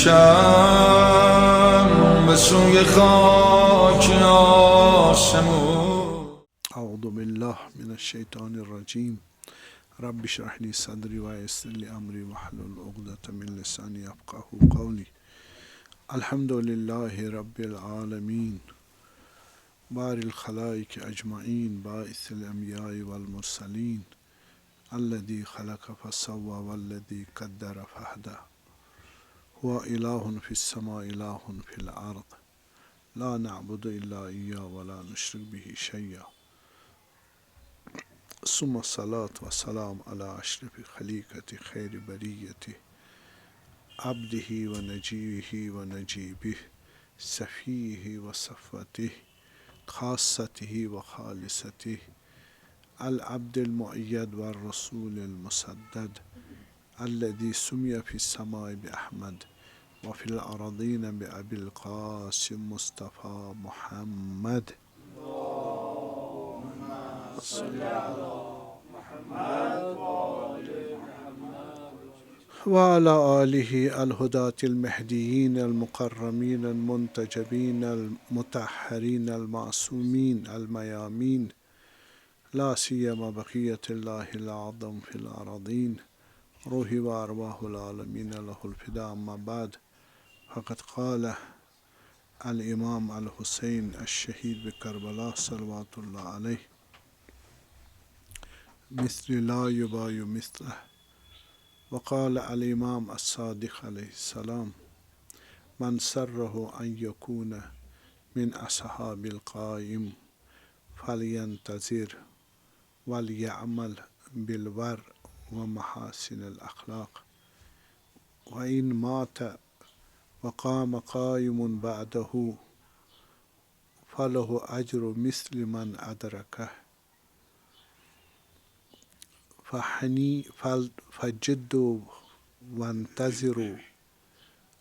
بکشم به سوی خاک آسمون. اعوذ بالله من الشیطان الرجیم. رب اشرح لي صدري ويسر لي امري واحلل عقدة من لساني يفقهوا قولي. الحمد لله رب العالمين بار الخلائق اجمعين باعث الانبياء والمرسلين الذي خلق فسوى والذي قدر فهدى. هو إله في السماء إله في الأرض لا نعبد إلا إياه ولا نشرك به شيئا. ثم الصلاة والسلام على أشرف خليقة خير بريته عبده ونجيه ونجيبه سفيه وصفته خاصته وخالصته العبد المؤيد والرسول المسدد الذي سمي في السماء بأحمد وفي الأرضين بأبي القاسم مصطفى محمد. اللهم صل على محمد وآل محمد وعلى آله الهداة المهديين المكرمين المنتجبين المطهرين المعصومين الميامين لا سيما بقية الله الأعظم في الأراضين روحي وأرواح العالمين له الفداء. أما بعد فقد قال الإمام الحسين الشهيد بكربلاء صلوات الله عليه مثل لا يباي مثله. وقال الإمام الصادق عليه السلام من سره أن يكون من أصحاب القائم فلينتظر وليعمل بالبر ومحاسن الأخلاق وإن مات وقام قائم بعده فله أجر مثل من أدركه. فجدوا وانتظروا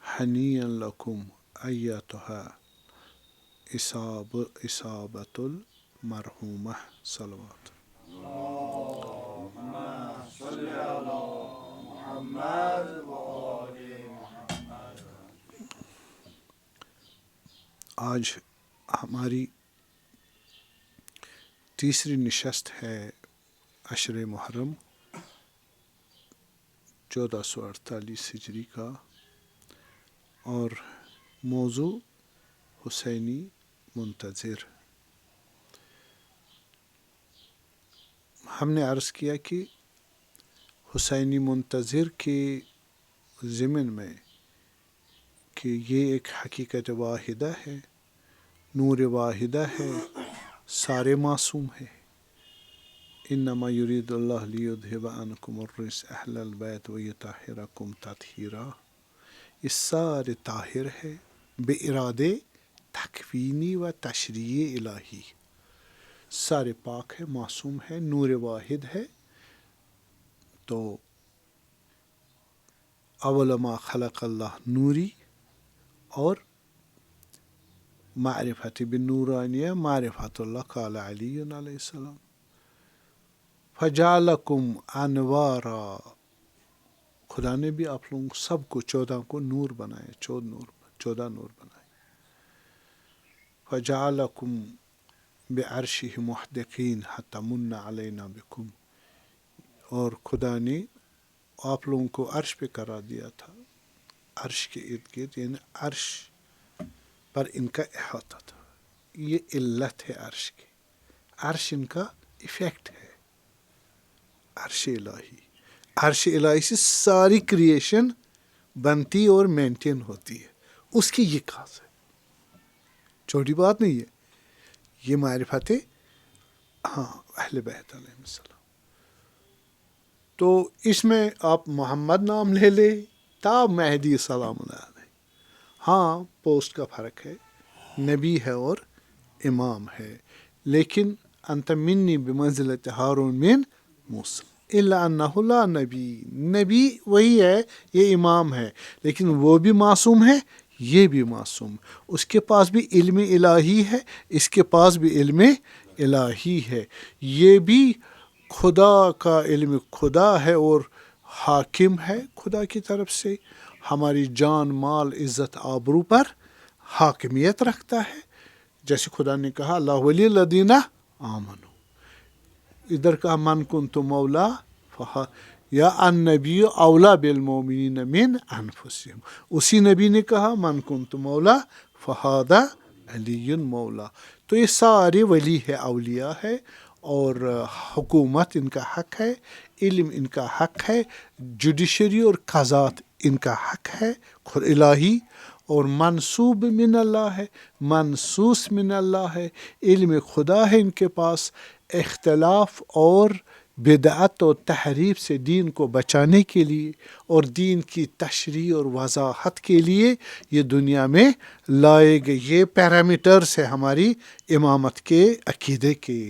هنيئا لكم أيتها إصابة المرحومة. صلوات. اللهم صل على محمد وآل محمد. آج ہماری تیسری نشست ہے عشر محرم 1448 ہجری کا اور موضوع حسینی منتظر. ہم نے عرض کیا کہ حسینی منتظر کے ضمن میں کہ یہ ایک حقیقت واحدہ ہے، نور واحدہ ہے، سارے معصوم ہے. انما یرید اللہ لیذہب عنکم الرجس اہل البیت ویطہرکم تطہیرا. یہ سارے طاہر ہے بے ارادے تکوینی و تشریعی الہی. سارے پاک ہے، معصوم ہے، نور واحد ہے. تو اول ما خلق اللہ نوری اور معرفت بالنورانیہ معرفت اللہ. قال علی علیہ السلام فجعلکم انوارا. خدا نے بھی آپ لوگوں سب کو 14 کو نور بنائے، 14 نور بنائے. فجعلکم بعرشہ محدقین حتی من علینا بکم. اور خدا نے آپ لوگوں کو عرش پہ قرار دیا تھا، عرش کے ارد گرد، یعنی عرش پر ان کا احاطہ تھا. یہ علت ہے عرش کی. عرش ان کا ایفیکٹ ہے. عرش الہی، عرش الہی سے ساری کریشن بنتی اور مینٹین ہوتی ہے. اس کی یہ خاص ہے، چھوٹی بات نہیں ہے. یہ معرفت ہے اہل بیت علیہ السلام. تو اس میں آپ محمد نام لے لے تا مہدی سلام اللہ علیہ. ہاں پوسٹ کا فرق ہے، نبی ہے اور امام ہے. لیکن انت منی بمنزلت ہارون من موسیٰ الا انہ لا نبی. نبی وہی ہے، یہ امام ہے، لیکن وہ بھی معصوم ہے، یہ بھی معصوم. اس کے پاس بھی علم الہی ہے، اس کے پاس بھی علم الہی ہے. یہ بھی خدا کا علم خدا ہے اور حاکم ہے خدا کی طرف سے. ہماری جان مال عزت آبرو پر حاکمیت رکھتا ہے، جیسے خدا نے کہا اللہ ولی الذین آمنوا، ادھر کہا من کنت مولا یا النبی اولا بالمؤمنین من انفسہم، اسی نبی نے کہا من کنت مولا فہذا علی مولا۔ تو یہ سارے ولی ہے، اولیاء ہے، اور حکومت ان کا حق ہے، علم ان کا حق ہے، جوڈیشری اور قضات ان کا حق ہے خود الہی، اور منصوب من اللہ ہے، منصوص من اللہ ہے، علم خدا ہے ان کے پاس۔ اختلاف اور بدعت و تحریف سے دین کو بچانے کے لیے اور دین کی تشریح اور وضاحت کے لیے یہ دنیا میں لائے گئے۔ یہ پیرامیٹرز ہے ہماری امامت کے عقیدے کے۔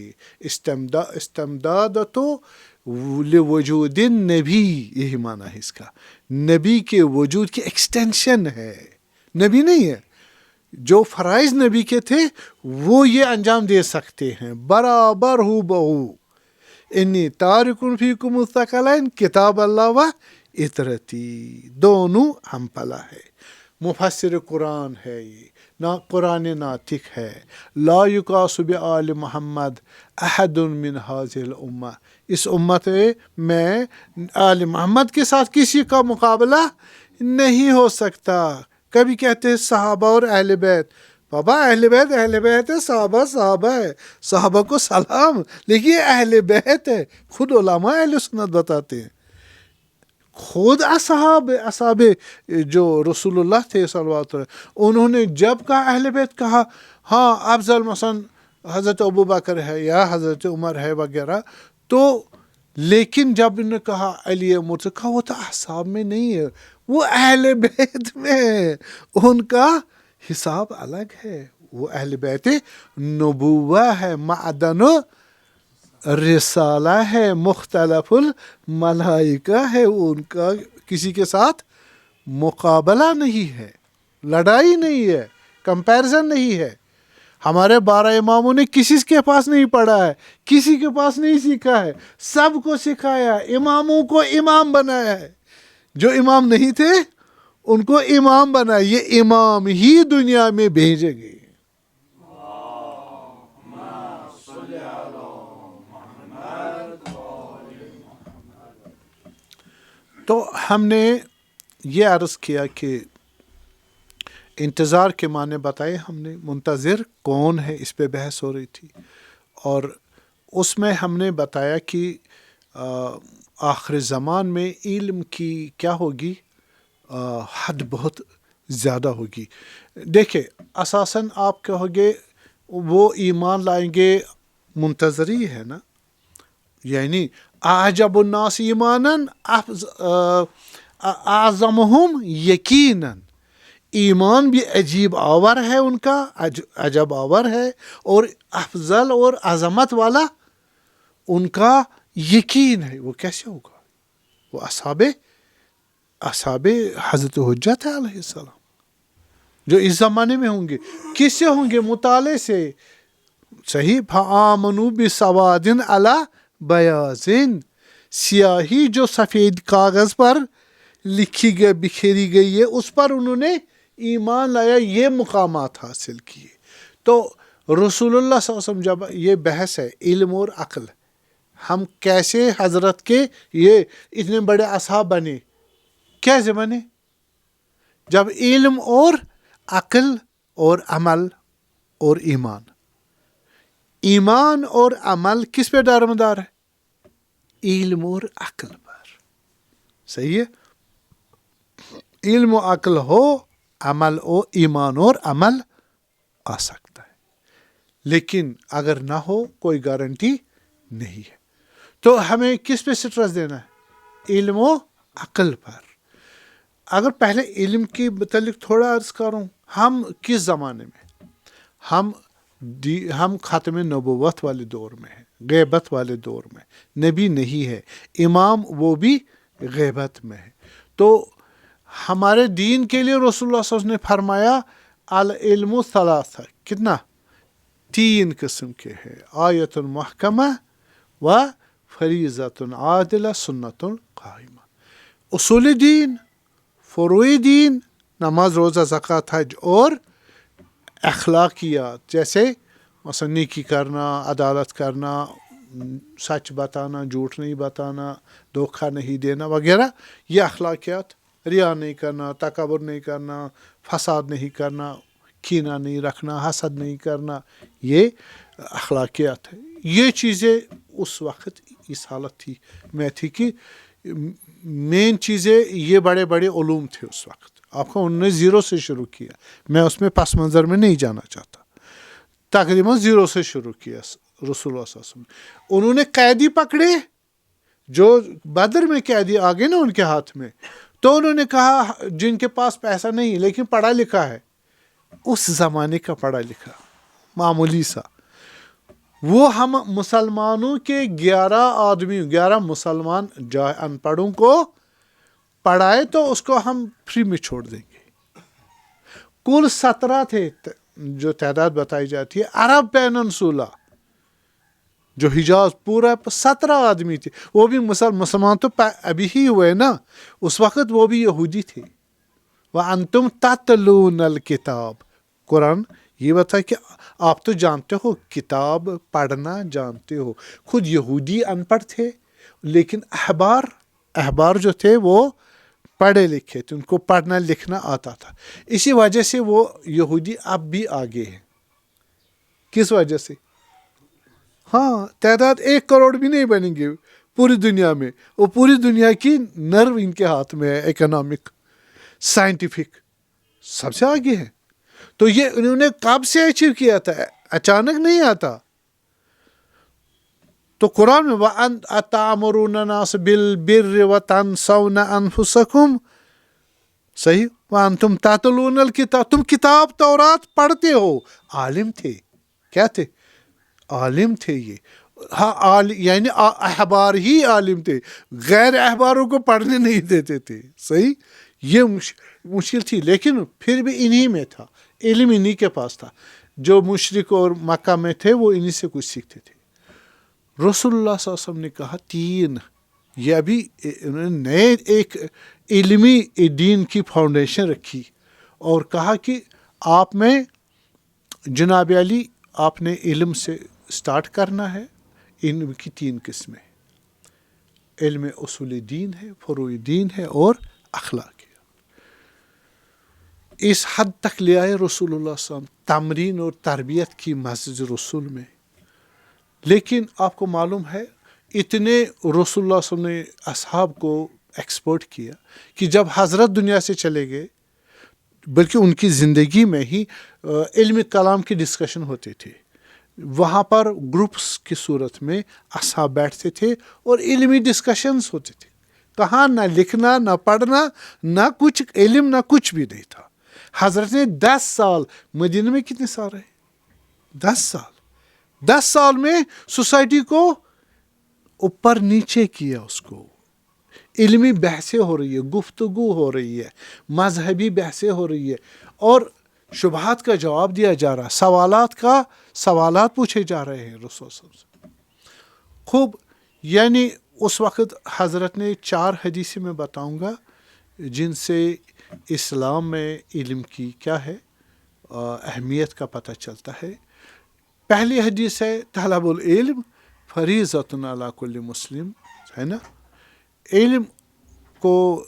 استمدادت لوجود النبی، یہی معنی ہے اس کا، نبی کے وجود کی ایکسٹینشن ہے، نبی نہیں ہے۔ جو فرائض نبی کے تھے وہ یہ انجام دے سکتے ہیں برابر ہو بہو۔ انی تارک فیکم الثقلین کتاب اللہ و اطرتی، دونوں ہم پلا ہے۔ مفسر قرآن ہے، یہ نہ قرآن ناطق ہے۔ لا یقاس بآل محمد احد من هذه الامہ، اس امت میں آل محمد کے ساتھ کسی کا مقابلہ نہیں ہو سکتا۔ کبھی کہتے ہیں صحابہ اور اہل بیت، بابا اہل بیت اہل بیت ہے، صحابہ صحابہ ہے، صحابہ کو سلام، لیکن یہ اہل بیت ہے۔ خود علماء اہل سنت بتاتے ہیں، خود اصحاب جو رسول اللہ تھے صلی اللہ علیہ وسلم، انہوں نے جب کہا اہل بیت کہا، ہاں افضل مثلا حضرت ابو بکر ہے یا حضرت عمر ہے وغیرہ، تو لیکن جب انہوں نے کہا علی مرتضی، کہا وہ تو احساب میں نہیں ہے، وہ اہل بیت میں ہے، ان کا حساب الگ ہے۔ وہ اہل بیت نبوہ ہے، معدن رسالہ ہے، مختلف الملائکہ ہے، ان کا کسی کے ساتھ مقابلہ نہیں ہے، لڑائی نہیں ہے، کمپیرزن نہیں ہے۔ ہمارے 12 اماموں نے کسی کے پاس نہیں پڑھا ہے، کسی کے پاس نہیں سیکھا ہے، سب کو سکھایا، اماموں کو امام بنایا ہے، جو امام نہیں تھے ان کو امام بنایا، یہ امام ہی دنیا میں بھیجے گئے۔ تو ہم نے یہ عرض کیا کہ انتظار کے معنی بتائے ہم نے، منتظر کون ہے اس پہ بحث ہو رہی تھی، اور اس میں ہم نے بتایا کہ آخر زمان میں علم کی کیا ہوگی، حد بہت زیادہ ہوگی۔ دیکھیں اساساً آپ کہو گے وہ ایمان لائیں گے، منتظری ہے نا، یعنی اعجب الناس ایماناً اعظمہم یقیناً، ایمان بھی عجیب آور ہے ان کا، عجب آور ہے، اور افضل اور عظمت والا ان کا یقین ہے۔ وہ کیسے ہوگا؟ وہ اصحاب حضرت حجت علیہ السلام جو اس زمانے میں ہوں گے، کس سے ہوں گے؟ مطالعے سے، صحیح۔ فآمنوا بسواد علی بیاض، سیاہی جو سفید کاغذ پر لکھی گئی بکھیری گئی ہے اس پر انہوں نے ایمان لایا، یہ مقامات حاصل کیے۔ تو رسول اللہ صلی اللہ علیہ وسلم، جب یہ بحث ہے علم اور عقل، ہم کیسے حضرت کے یہ اتنے بڑے اصحاب بنے، کیسے بنے؟ جب علم اور عقل اور عمل اور ایمان اور عمل کس پہ دارمدار ہے؟ علم اور عقل پر، صحیح ہے۔ علم و عقل ہو، عمل و ایمان اور عمل آ سکتا ہے، لیکن اگر نہ ہو کوئی گارنٹی نہیں ہے۔ تو ہمیں کس پہ سٹرس دینا ہے؟ علم و عقل پر۔ اگر پہلے علم کی متعلق تھوڑا عرض کروں، ہم کس زمانے میں؟ ہم ختم نبوت والے دور میں ہیں، غیبت والے دور میں، نبی نہیں ہے، امام وہ بھی غیبت میں ہے۔ تو ہمارے دین کے لیے رسول اللہ صلی اللہ علیہ وسلم نے فرمایا العلم ثلاثہ، کتنا؟ 3 قسم کے ہیں، آیت محکمہ و فریضۃ عادلہ سنت قائمہ۔ اصول دین، فروعی دین نماز روزہ زکوٰۃ حج اور اخلاقیات جیسے مثلا نیکی کرنا، عدالت کرنا، سچ بتانا، جھوٹ نہیں بتانا، دھوکہ نہیں دینا وغیرہ، یہ اخلاقیات، ریا نہیں کرنا، تکبر نہیں کرنا، فساد نہیں کرنا، کینہ نہیں رکھنا، حسد نہیں کرنا، یہ اخلاقیات ہے. یہ چیزیں اس وقت اس حالت میں تھی کہ مین چیزیں یہ بڑے بڑے علوم تھے اس وقت. آپ کو انہوں نے زیرو سے شروع کیا، میں اس میں پس منظر میں نہیں جانا چاہتا، تقریباً زیرو سے شروع کیا رسول اللہ صلی اللہ علیہ وسلم. انہوں نے قیدی پکڑے، جو بدر میں قیدی آ گئے نا ان کے ہاتھ میں، تو انہوں نے کہا جن کے پاس پیسہ نہیں لیکن پڑھا لکھا ہے، اس زمانے کا پڑھا لکھا معمولی سا، وہ ہم مسلمانوں کے 11 مسلمان ان پڑھوں کو پڑھائے تو اس کو ہم فری میں چھوڑ دیں گے. کل 17 تھے جو تعداد بتائی جاتی ہے. عرب پیننسولا جو حجاز پورا 17 آدمی تھے، وہ بھی مسلمان تو ابھی ہی ہوئے نا، اس وقت وہ بھی یہودی تھے. وَأَنْتُمْ تَتْلُونَ الْكِتَابَ، قرآن یہ بتا کہ آپ تو جانتے ہو، کتاب پڑھنا جانتے ہو. خود یہودی ان پڑھ تھے لیکن احبار جو تھے وہ پڑھے لکھے تھے، ان کو پڑھنا لکھنا آتا تھا. اسی وجہ سے وہ یہودی اب بھی آگے ہیں. کس وجہ سے؟ ہاں، تعداد 1 کروڑ بھی نہیں بنیں گے پوری دنیا میں، وہ پوری دنیا کی نرو ان کے ہاتھ میں ہے، اکنامک، سائنٹیفک، سب سے آگے ہے. تو یہ انہوں نے کب سے اچیو کیا تھا؟ اچانک نہیں آتا. تو قرآن میں وَأَتَأْمُرُونَ النَّاسَ بِالْبِرِّ وَتَنْسَوْنَ أَنفُسَكُمْ، صحیح، وَأَنْتُمْ تَتْلُونَ الْكِتَابَ، تم کتاب تورات پڑھتے ہو. عالم تھے، کیا تھے؟ عالم تھے. یہ ہاں یعنی احبار ہی عالم تھے، غیر احباروں کو پڑھنے نہیں دیتے تھے. صحیح، یہ مشکل تھی، لیکن پھر بھی انہی میں تھا، علم انہی کے پاس تھا. جو مشرک اور مکہ میں تھے وہ انہی سے کچھ سیکھتے تھے. رسول اللہ صلی اللہ علیہ وسلم نے کہا 3، یہ ابھی انہوں نے نئے ایک علمی دین کی فاؤنڈیشن رکھی اور کہا کہ آپ میں جناب علی، آپ نے علم سے سٹارٹ کرنا ہے. علم کی 3 قسمیں، علم اصول دین ہے، فروع دین ہے اور اخلاق ہے. اس حد تک لے آئے رسول اللہ صلی اللہ علیہ وسلم تمرین اور تربیت کی مسجد رسول میں. لیکن آپ کو معلوم ہے اتنے رسول اللہ صلی اللہ علیہ وسلم نے اصحاب کو ایکسپورٹ کیا کہ جب حضرت دنیا سے چلے گئے، بلکہ ان کی زندگی میں ہی علم کلام کی ڈسکشن ہوتے تھے. وہاں پر گروپس کی صورت میں اصحاب بیٹھتے تھے اور علمی ڈسکشنز ہوتے تھے. کہاں نہ لکھنا، نہ پڑھنا، نہ کچھ علم، نہ کچھ بھی نہیں تھا. حضرت نے 10 سال، مدینہ میں کتنے سال رہے؟ 10 سال میں سوسائٹی کو اوپر نیچے کیا. اس کو علمی بحثیں ہو رہی ہے، گفتگو ہو رہی ہے، مذہبی بحثیں ہو رہی ہے، اور شبہات کا جواب دیا جا رہا، سوالات پوچھے جا رہے ہیں رسول صلی اللہ علیہ وسلم. خوب، یعنی اس وقت حضرت نے 4 حدیثیں میں بتاؤں گا جن سے اسلام میں علم کی کیا ہے اہمیت کا پتہ چلتا ہے. پہلی حدیث ہے طلب العلم فریضۃ علی کل مسلم، ہے نا. علم کو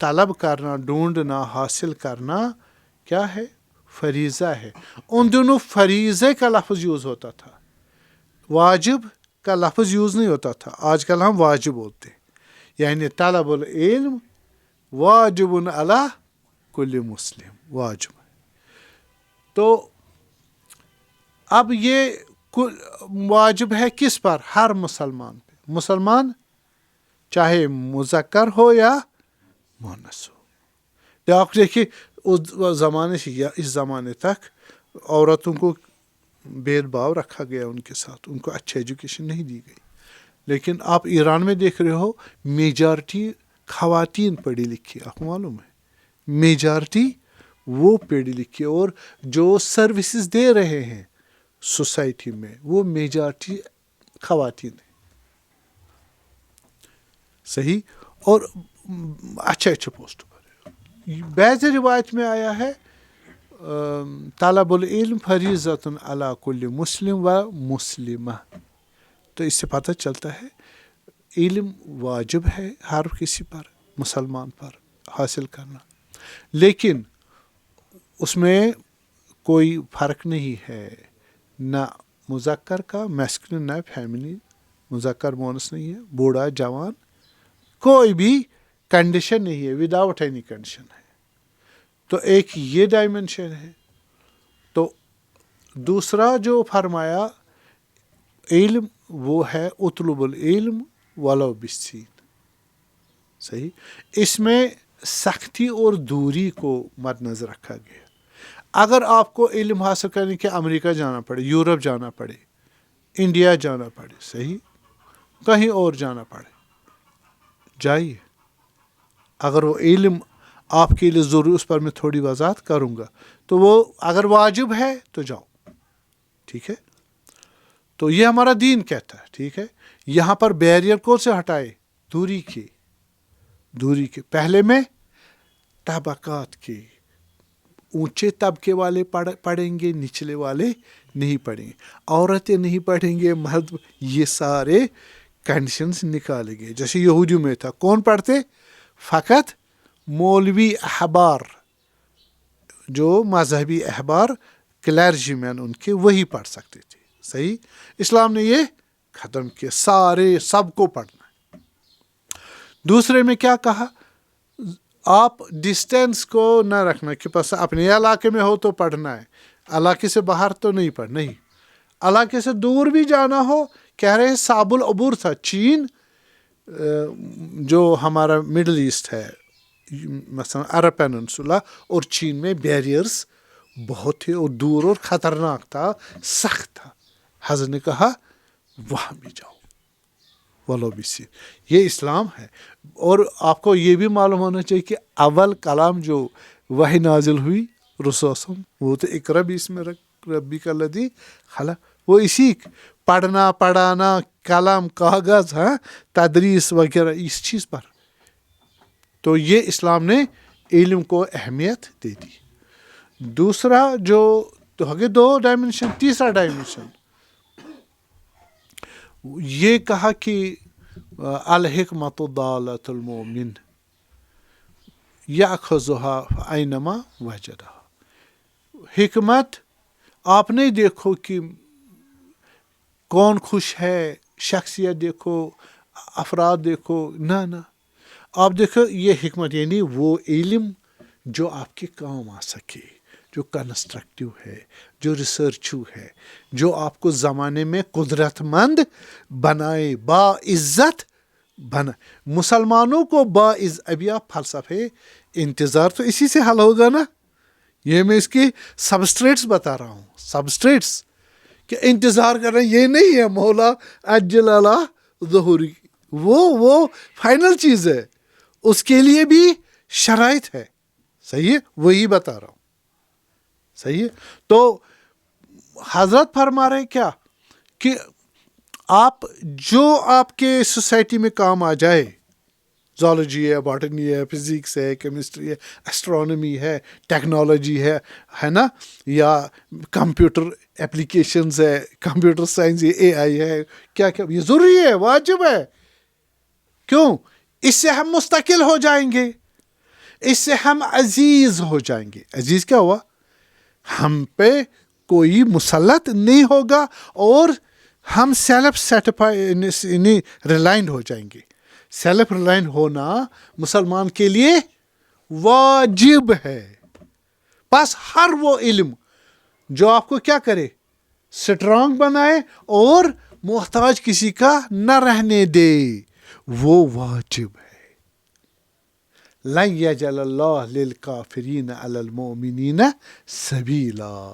طلب کرنا، ڈھونڈنا، حاصل کرنا کیا ہے؟ فریضہ ہے. ان دونوں فریضے کا لفظ یوز ہوتا تھا، واجب کا لفظ یوز نہیں ہوتا تھا. آج کل ہم واجب بولتے ہیں. یعنی طلب العلم واجب علی کل مسلم، واجب. تو اب یہ واجب ہے کس پر؟ ہر مسلمان پہ. مسلمان چاہے مذکر ہو یا مؤنث ہو. آپ دیکھیے اس زمانے سے یا اس زمانے تک عورتوں کو بھید بھاؤ رکھا گیا ان کے ساتھ، ان کو اچھی ایجوکیشن نہیں دی گئی. لیکن آپ ایران میں دیکھ رہے ہو میجارٹی خواتین پڑھی لکھی. آپ کو معلوم ہے میجارٹی وہ پڑھی لکھی، اور جو سروسز دے رہے ہیں سوسائٹی میں وہ میجارٹی خواتین ہیں. صحیح، اور اچھے پوسٹ پر. بعض روایت میں آیا ہے طلب العلم فریضۃ علی کل مسلم و مسلمہ، تو اس سے پتہ چلتا ہے علم واجب ہے ہر کسی پر، مسلمان پر حاصل کرنا، لیکن اس میں کوئی فرق نہیں ہے، نہ مذکر کا میسکولن نہ فیمنن، مذکر مونس نہیں ہے، بوڑھا جوان، کوئی بھی کنڈیشن نہیں ہے، وداؤٹ اینی کنڈیشن ہے. تو ایک یہ ڈائمنشن ہے. تو دوسرا جو فرمایا علم وہ ہے اطلب العلم ولو بالسین. صحیح، اس میں سختی اور دوری کو مد نظر رکھا گیا. اگر آپ کو علم حاصل کرنے کے امریکہ جانا پڑے، یورپ جانا پڑے، انڈیا جانا پڑے، صحیح، کہیں اور جانا پڑے، جائیے. اگر وہ علم آپ کے لیے ضروری، اس پر میں تھوڑی وضاحت کروں گا، تو وہ اگر واجب ہے تو جاؤ، ٹھیک ہے. تو یہ ہمارا دین کہتا ہے، ٹھیک ہے. یہاں پر بیریئر کو سے ہٹائے، دوری کے پہلے میں طبقات کے، اونچے طبقے والے پڑھیں گے، نچلے والے نہیں پڑھیں گے، عورتیں نہیں پڑھیں گے، مرد، یہ سارے کنڈیشنز نکالے گئے. جیسے یہودیوں میں تھا، کون پڑھتے؟ فقط مولوی احبار، جو مذہبی احبار، کلرجی مین ان کے، وہی پڑھ سکتے تھے. صحیح. اسلام نے یہ ختم کیا، سارے سب کو پڑھنا ہے. دوسرے میں کیا کہا؟ آپ ڈسٹینس کو نہ رکھنا کہ بس اپنے علاقے میں ہو تو پڑھنا ہے، علاقے سے باہر تو نہیں پڑھنا. نہیں، علاقے سے دور بھی جانا ہو، کہہ رہے ہیں صعب العبور تھا. چین جو ہمارا مڈل ایسٹ ہے، مثلا عرب پیننسولا اور چین میں بیریئرز بہت تھے اور دور اور خطرناک تھا، سخت تھا. حضرت نے کہا وہاں بھی جاؤ، ولو بالسین. یہ اسلام ہے. اور آپ کو یہ بھی معلوم ہونا چاہیے کہ اول کلام جو وحی نازل ہوئی رسول، وہ تو اقرا بھی اس میں ربی کا الذی خلق، وہ اسی پڑھنا پڑھانا، کلام، کاغذ، ہاں، تدریس وغیرہ اس چیز پر. تو یہ اسلام نے علم کو اہمیت دے دی. دوسرا جو تو ہو گئے دو ڈائمنشن. تیسرا ڈائمنشن یہ کہا کہ الحکمت ضالۃ المؤمن یأخذها اینما وجدها. حکمت آپ نہیں دیکھو کہ کون خوش ہے، شخصیت دیکھو، افراد دیکھو، نہ آپ دیکھو یہ حکمت، یعنی وہ علم جو آپ کے کام آ سکے، جو کنسٹرکٹیو ہے، جو ریسرچو ہے، جو آپ کو زمانے میں قدرت مند بنائے، باعزت بنا. مسلمانوں کو ابھی آپ فلسفے انتظار تو اسی سے حل ہوگا نا. یہ میں اس کی سبسٹریٹس بتا رہا ہوں، سبسٹریٹس کہ انتظار کر رہے ہیں. یہ نہیں ہے مولا عجل اللہ ظہوری، وہ فائنل چیز ہے، اس کے لیے بھی شرائط ہے. صحیح ہے، وہی بتا رہا ہوں. صحیح ہے. تو حضرت فرما رہے کیا کہ آپ جو آپ کے سوسائٹی میں کام آ جائے، زالوجی ہے، باٹنی ہے، فزکس ہے، کیمسٹری ہے، اسٹرانومی ہے، ٹیکنالوجی ہے نا، یا کمپیوٹر اپلیکیشنز ہے، کمپیوٹر سائنس، یہ اے آئی ہے، کیا یہ ضروری ہے، واجب ہے. کیوں؟ اس سے ہم مستقل ہو جائیں گے، اس سے ہم عزیز ہو جائیں گے. عزیز کیا ہوا؟ ہم پہ کوئی مسلط نہیں ہوگا اور ہم سیلف سیٹسفائی ریلائنڈ ہو جائیں گے. سیلف ریلائنڈ ہونا مسلمان کے لیے واجب ہے. بس ہر وہ علم جو آپ کو کیا کرے، سٹرانگ بنائے اور محتاج کسی کا نہ رہنے دے، وہ واجب ہے. لن یجعل اللہ للکافرین علی المؤمنین سبیلا.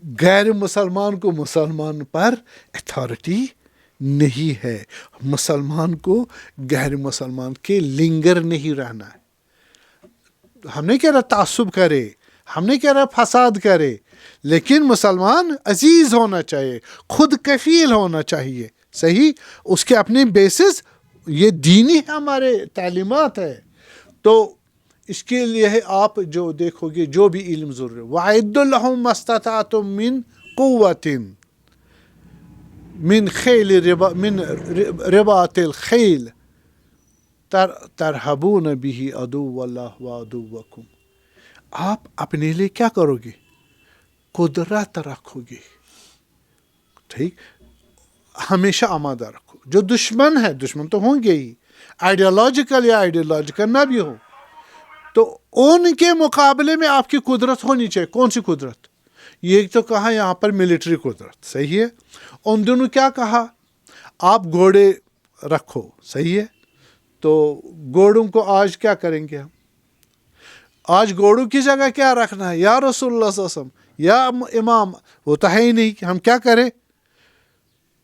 غیر مسلمان کو مسلمان پر اتھارٹی نہیں ہے. مسلمان کو غیر مسلمان کے لنگر نہیں رہنا ہے. ہم نہیں کہہ رہا تعصب کرے، ہم نہیں کہہ رہا فساد کرے، لیکن مسلمان عزیز ہونا چاہیے، خود کفیل ہونا چاہیے. صحیح. اس کے اپنے بیسس، یہ دینی ہمارے تعلیمات ہے. تو اس کے لیے آپ جو دیکھو گے جو بھی علم ضرور ہے وَأَعِدُّوا لَهُم مَّا اسْتَطَعْتُم مِّن قُوَّةٍ من رباط الخیل ترہبون بہ عدو اللہ وعدوکم. آپ اپنے لیے کیا کرو گے؟ قدرت رکھو گے. ٹھیک، ہمیشہ آمادہ رکھو. جو دشمن ہے، دشمن تو ہوں گے ہی، آئیڈیالوجیکل یا آئیڈیالوجیکل نہ بھی ہو، تو ان کے مقابلے میں آپ کی قدرت ہونی چاہیے. کون سی قدرت؟ یہ تو کہا یہاں پر ملٹری قدرت، صحیح ہے. ان دنوں کیا کہا؟ آپ گھوڑے رکھو، صحیح ہے. تو گھوڑوں کو آج کیا کریں گے ہم؟ آج گھوڑوں کی جگہ کیا رکھنا ہے؟ یا رسول اللہ صلی اللہ علیہ وسلم، یا امام، وہ تو ہے ہی نہیں کہ ہم کیا کریں.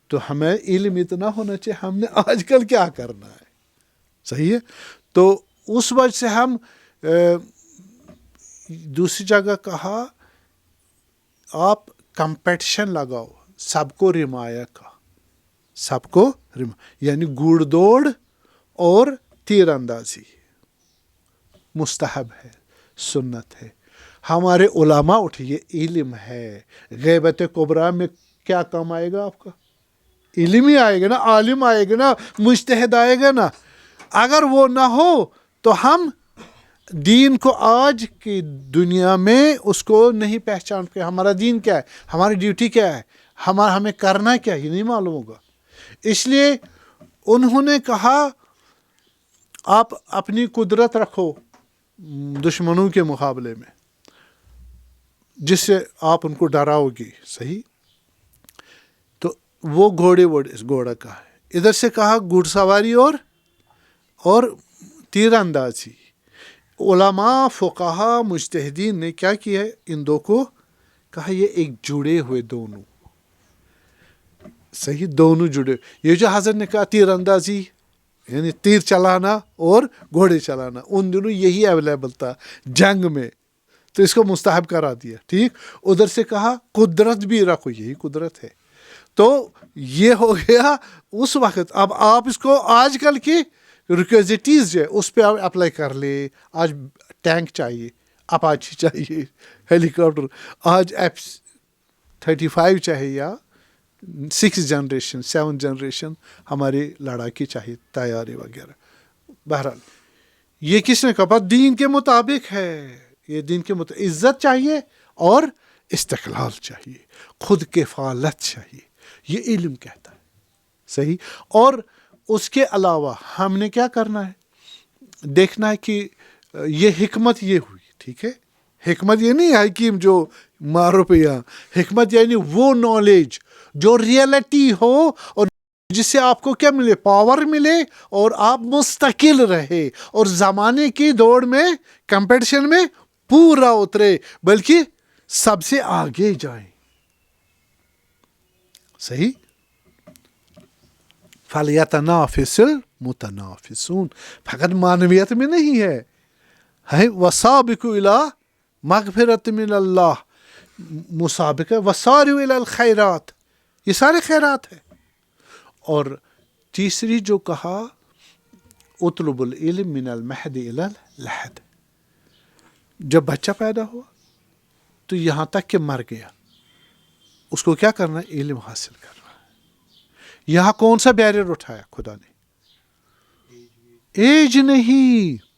تو ہمیں علم اتنا ہونا چاہیے ہم نے آج کل کیا کرنا ہے، صحیح ہے. تو اس وجہ سے ہم دوسری جگہ کہا آپ کمپٹیشن لگاؤ سب کو رمایا کا، سب کو یعنی گھوڑ دوڑ اور تیر اندازی مستحب ہے، سنت ہے. ہمارے علماء اٹھیے، علم ہے. غیبت کبریٰ میں کیا کام آئے گا آپ کا؟ علم ہی آئے گا نا، عالم آئے گا نا، مجتہد آئے گا نا. اگر وہ نہ ہو تو ہم دین کو آج کی دنیا میں اس کو نہیں پہچان کے ہمارا دین کیا ہے، ہماری ڈیوٹی کیا ہے، ہمیں کرنا کیا ہے، یہ نہیں معلوم ہوگا. اس لیے انہوں نے کہا آپ اپنی قدرت رکھو دشمنوں کے مقابلے میں، جس سے آپ ان کو ڈراؤ گی، صحیح. تو وہ گھوڑا کہا ہے. ادھر سے کہا گھڑ سواری اور تیر اندازی. علماء، فقہا، مجتہدین نے کیا کیا ہے؟ ان دو کو کہا یہ ایک جڑے ہوئے دونوں، صحیح، دونوں جڑے. یہ جو حضرت نے کہا تیر اندازی یعنی تیر چلانا اور گھوڑے چلانا، ان دنوں یہی اویلیبل تھا جنگ میں، تو اس کو مستحب کرا دیا. ٹھیک. ادھر سے کہا قدرت بھی رکھو، یہی قدرت ہے. تو یہ ہو گیا اس وقت. اب آپ اس کو آج کل کی ریکوزٹیز جو ہے اس پہ آپ اپلائی کر لے. آج ٹینک چاہیے، اپاچی چاہیے، ہیلی کاپٹر، آج F-35 چاہیے یا 6 جنریشن 7 جنریشن ہماری لڑاکی چاہیے، تیاری وغیرہ. بہرحال یہ کس نے کہا؟ دین کے مطابق ہے. یہ دین کے مطابق عزت چاہیے اور استقلال چاہیے، خود کفالت چاہیے، یہ علم کہتا ہے، صحیح. اور اس کے علاوہ ہم نے کیا کرنا ہے؟ دیکھنا ہے کہ یہ حکمت یہ ہوئی. ٹھیک ہے. حکمت یہ نہیں حکیم جو مارو پہ یہاں، حکمت یعنی وہ نالج جو ریئلٹی ہو اور جس سے آپ کو کیا ملے؟ پاور ملے اور آپ مستقل رہے اور زمانے کی دوڑ میں، کمپٹیشن میں پورا اترے، بلکہ سب سے آگے جائیں. صحیح. فَلْيَتَنَافَسِ الْمُتَنَافِسُونَ. فقط معنویت میں نہیں ہے، وَسَابِقُوا إِلَىٰ مَغْفِرَةٍ مِّنَ اللَّهِ، مسابقہ وَسَارِعُوا إِلَى الْخَيْرَاتِ، یہ سارے خیرات ہیں. اور تیسری جو کہا اطلب العلم من المہد الی اللحد، جب بچہ پیدا ہوا تو یہاں تک کہ مر گیا، اس کو کیا کرنا ہے؟ علم حاصل کرنا ہے. یہاں کون سا بیریئر اٹھایا خدا نے؟ ایج نہیں.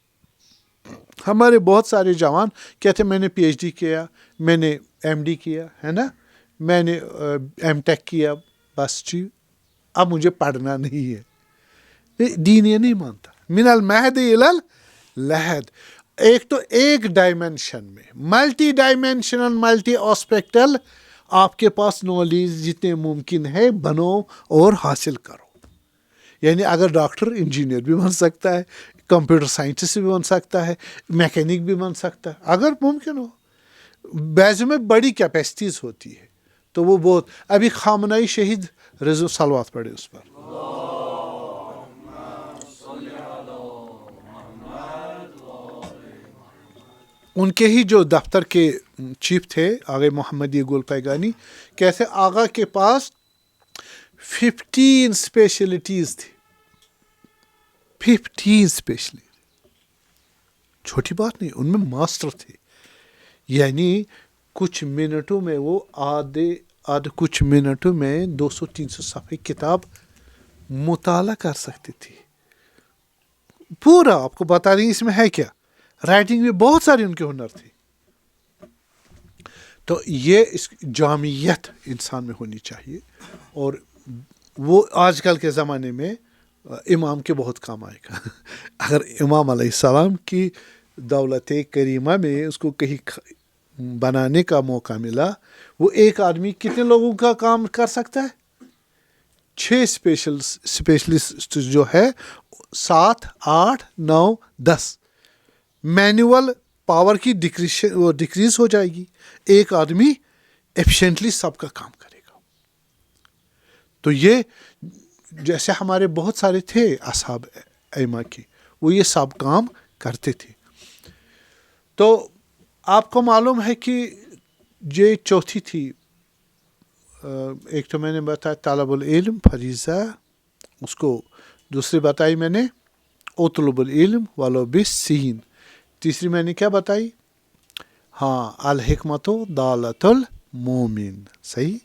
ہمارے بہت سارے جوان کہتے میں نے پی ایچ ڈی کیا، میں نے ایم ڈی کیا ہے نا، میں نے ایم ٹیک کیا، بس جی اب مجھے پڑھنا نہیں ہے. دین یہ نہیں مانتا. من المہد الی اللحد، ایک تو ایک ڈائمینشن میں، ملٹی ڈائمینشنل، ملٹی آسپیکٹل آپ کے پاس نالج جتنے ممکن ہے بنو اور حاصل کرو. یعنی اگر ڈاکٹر انجینئر بھی بن سکتا ہے، کمپیوٹر سائنٹسٹ بھی بن سکتا ہے، میکینک بھی بن سکتا ہے اگر ممکن ہو. بعض میں بڑی کیپیسٹیز ہوتی ہے تو وہ بہت. ابھی خامنائی شہید رضو صلوات پڑھے اس پر. ان کے ہی جو دفتر کے چیف تھے آغا محمد گل پیگانی، کیسے آغا کے پاس 15 اسپیشلٹیز تھی. 15 اسپیشلی چھوٹی بات نہیں، ان میں ماسٹر تھے. یعنی کچھ منٹوں میں وہ آدھے کچھ منٹوں میں 200-300 صفحے کتاب مطالعہ کر سکتے تھے پورا. آپ کو بتا رہی اس میں ہے کیا، رائٹنگ میں بہت سارے ان کے ہنر تھے. تو یہ اس جامعیت انسان میں ہونی چاہیے. اور وہ آج کل کے زمانے میں امام کے بہت کام آئے گا. اگر امام علیہ السلام کی دولت کریمہ میں اس کو کہیں بنانے کا موقع ملا، وہ ایک آدمی کتنے لوگوں کا کام کر سکتا ہے؟ 6 اسپیشلسٹ جو ہے 7 8 9 10 مینول پاور کی ڈکریز ہو جائے گی. ایک آدمی ایفیشینٹلی سب کا کام کرے گا. تو یہ جیسے ہمارے بہت سارے تھے اصحاب ائمہ کے، وہ یہ سب کام کرتے تھے. تو آپ کو معلوم ہے کہ یہ چوتھی تھی. ایک تو میں نے بتایا طلب العلم فریضہ، اس کو دوسری بتائی میں نے اطلب العلم ولو بالسین. تیسری میں نے کیا بتائی؟ ہاں الحکمت دالت المومن، صحیح.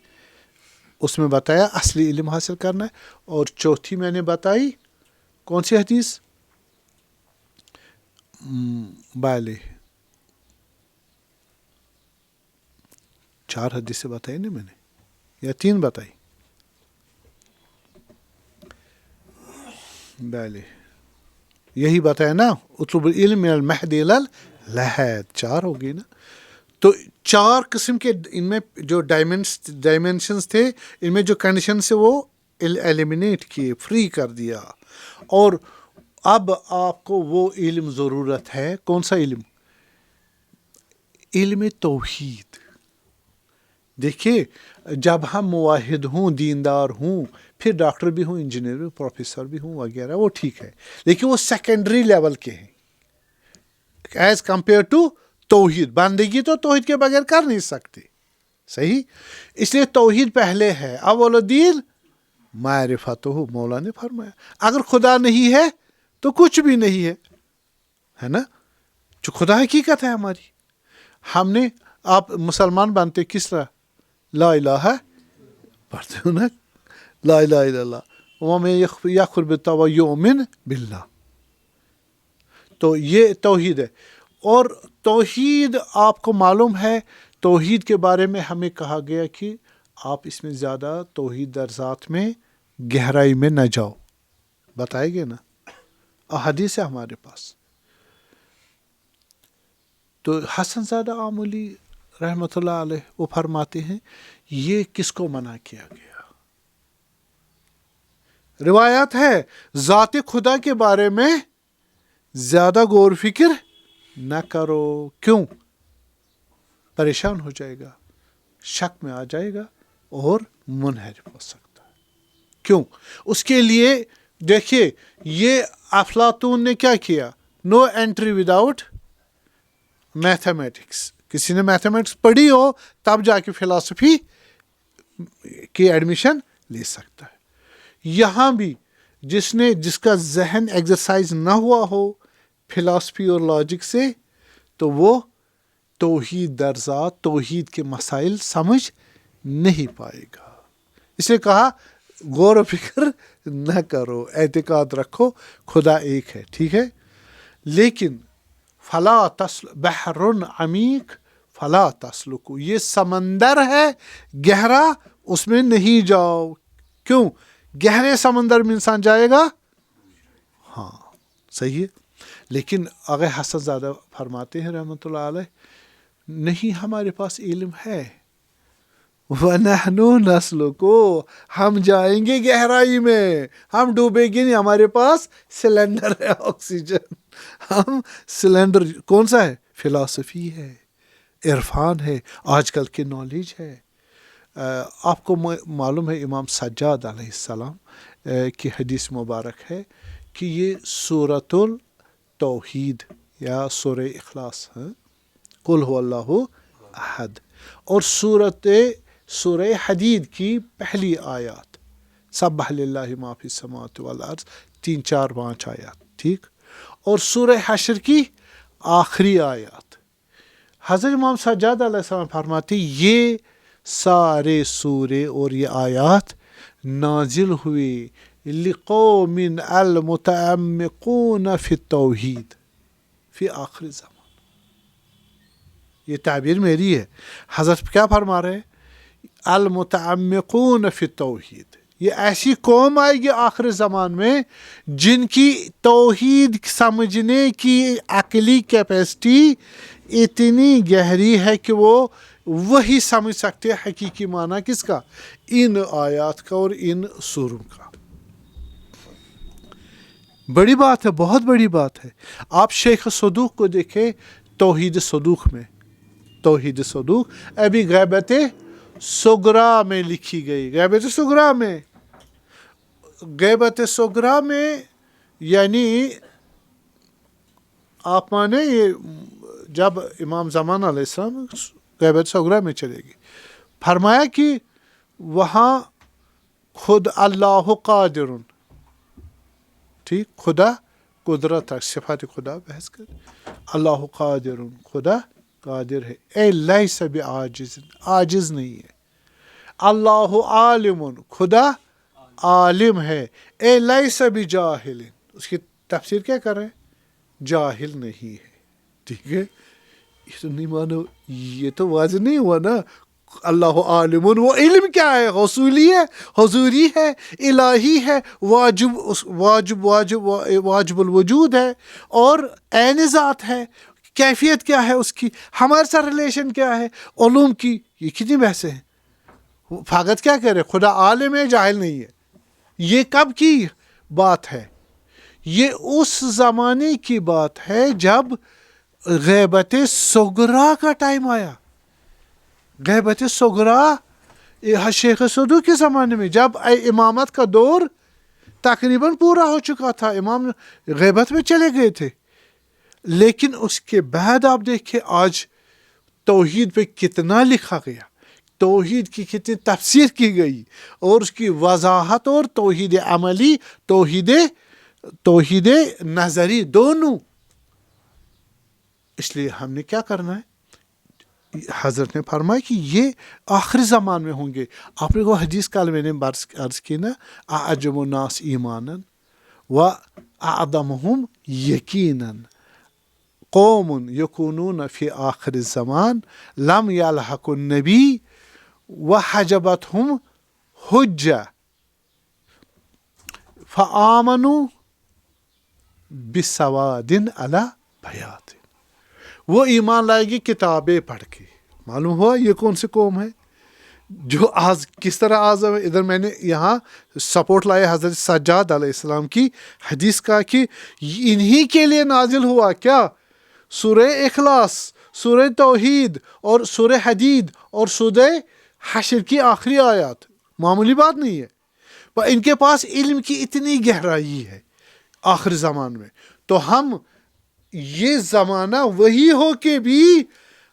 اس میں بتایا اصلی علم حاصل کرنا ہے. اور چوتھی میں نے بتائی کون سی حدیث؟ بالے 4 حدیثیں بتائی نا میں نے، یا 3 بتائی؟ بالے یہی بتایا نا، اطلب العلم من المہد الی اللحد، 4 ہو گئی نا. تو 4 قسم کے ان میں جو ڈائمینشنز تھے، ان میں جو کنڈیشن سے وہ ایلیمینیٹ کیے، فری کر دیا. اور اب آپ کو وہ علم ضرورت ہے. کون سا علم؟ علم توحید. دیکھیے جب ہم موحد ہوں، دیندار ہوں، پھر ڈاکٹر بھی ہوں، انجینئر بھی، پروفیسر بھی ہوں وغیرہ، وہ ٹھیک ہے، لیکن وہ سیکنڈری لیول کے ہیں ایز کمپیئر ٹو توحید. بندگی تو توحید کے بغیر کر نہیں سکتے، صحیح. اس لیے توحید پہلے ہے. اول الدین معرفت ہو، مولا نے فرمایا. اگر خدا نہیں ہے تو کچھ بھی نہیں ہے نا. جو خدا حقیقت ہے ہماری. ہم نے آپ مسلمان بنتے کس طرح؟ لا الہ پڑھتے ہو نا، لا الہ الا اللہ ومن یکفر بالطاغوت ویؤمن باللہ. تو یہ توحید ہے. اور توحید آپ کو معلوم ہے، توحید کے بارے میں ہمیں کہا گیا کہ آپ اس میں زیادہ توحید در ذات میں گہرائی میں نہ جاؤ. بتائے گے نا، احادیث ہے ہمارے پاس. تو حسن زادہ آملی رحمۃ اللہ علیہ وہ فرماتے ہیں یہ کس کو منع کیا گیا؟ روایات ہے ذات خدا کے بارے میں زیادہ غور فکر نہ کرو. کیوں؟ پریشان ہو جائے گا، شک میں آ جائے گا اور منحرف ہو سکتا ہے. کیوں؟ اس کے لیے دیکھیے یہ افلاطون نے کیا کیا؟ No entry without mathematics. کسی نے میتھمیٹکس پڑھی ہو تب جا کے فلاسفی کی ایڈمیشن لے سکتا ہے. یہاں بھی جس کا ذہن ایکسرسائز نہ ہوا ہو فلاسفی اور لاجک سے، تو وہ توحید در ذات، توحید کے مسائل سمجھ نہیں پائے گا. اس لیے کہا غور و فکر نہ کرو، اعتقاد رکھو خدا ایک ہے، ٹھیک ہے. لیکن فلا بحر عمیق فلا تسلکو، یہ سمندر ہے گہرا، اس میں نہیں جاؤ. کیوں؟ گہرے سمندر میں انسان جائے گا. ہاں صحیح ہے. لیکن اگر حسن زادہ فرماتے ہیں رحمۃ اللہ علیہ، نہیں ہمارے پاس علم ہے، وَنَحْنُ نَسْلُكُ، ہم جائیں گے گہرائی میں، ہم ڈوبیں گے نہیں. ہمارے پاس سلنڈر ہے آکسیجن. ہم سلنڈر کون سا ہے؟ فلاسفی ہے، عرفان ہے، آج کل کی نالج ہے. آپ کو معلوم ہے امام سجاد علیہ السلام کی حدیث مبارک ہے کہ یہ سورۃ التوحید یا سورہ اخلاص ہے، قل هو اللہ احد، اور سورہ حدید کی پہلی آیات سبح للہ ما فی السماوات والارض 3 4 5 آیات، ٹھیک. اور سورہ حشر کی آخری آیات. حضرت امام سجاد علیہ السلام فرماتے یہ سارے سورے اور یہ آیات نازل ہوئے لقوم المتعمقون فی التوحید فی آخر زمان. یہ تعبیر میری ہے. حضرت کیا فرما رہے ہیں؟ المتعمقون فی التوحید. یہ ایسی قوم آئے گی آخر زمان میں جن کی توحید سمجھنے کی عقلی کیپیسٹی اتنی گہری ہے کہ وہ وہی سمجھ سکتے حقیقی معنی کس کا؟ ان آیات کا اور ان سوروں کا. بڑی بات ہے، بہت بڑی بات ہے. آپ شیخ صدوق کو دیکھیں توحید صدوق میں. توحید صدوق ابھی غیبت صغرا میں لکھی گئی. غیبت صغرا میں، غیبت صغرا میں یعنی آپ مانے یہ جب امام زمان علیہ السلام غیبت صغرا میں چلے گی، فرمایا کہ وہاں خود اللہ قادر، ٹھیک، خدا قدرت ہے، صفات خدا بحث کر، اللہ قادر، خدا قادر ہے. اے لیس بعاجز، عاجز نہیں ہے. اللہ عالم، خدا عالم ہے. اے لیس بجاہل، اس کی تفسیر کیا کر رہے ہیں؟ جاہل نہیں ہے. ٹھیک ہے، یہ تو نہیں مانو، یہ تو واضح نہیں ہوا نا. اللہ عالم، وہ علم کیا ہے؟ حصولی ہے، حضوری ہے، الہی ہے، واجب الوجود ہے اور عین ذات ہے. کیفیت کیا ہے اس کی؟ ہمارے ساتھ ریلیشن کیا ہے؟ علوم کی. یہ کتنی بحثیں ہیں. فقط کیا کہہ رہے؟ خدا عالم ہے، جاہل نہیں ہے. یہ کب کی بات ہے؟ یہ اس زمانے کی بات ہے جب غیبت صغرا کا ٹائم آیا. غیبت صغرا شیخ صدوق کے زمانے میں جب امامت کا دور تقریباً پورا ہو چکا تھا، امام غیبت میں چلے گئے تھے. لیکن اس کے بعد آپ دیکھیں آج توحید پہ کتنا لکھا گیا، توحید کی کتنی تفسیر کی گئی اور اس کی وضاحت، اور توحید عملی، توحید نظری دونوں. اس لیے ہم نے کیا کرنا ہے؟ حضرت نے فرمایا کہ یہ آخری زمان میں ہوں گے. آپ نے وہ حدیث کل میں نے عرض کی نا، اعجم الناس ایمانا و اعظمهم یقینا قوم یکونون فی آخر الزمان لم یلحق النبی وحجبتهم حجہ فآمنوا بسواد علی بیاض. وہ ایمان لائے گی کتابیں پڑھ کے. معلوم ہوا یہ کون سی قوم ہے جو آج کس طرح اعظم ہے. ادھر میں نے یہاں سپورٹ لایا حضرت سجاد علیہ السلام کی حدیث کا کہ انہی کے لیے نازل ہوا کیا؟ سورہ اخلاص، سورہ توحید اور سورہ حدید اور سورہ حشر کی آخری آیات. معمولی بات نہیں ہے. پر ان کے پاس علم کی اتنی گہرائی ہے آخر زمان میں. تو ہم یہ زمانہ وہی ہو کہ بھی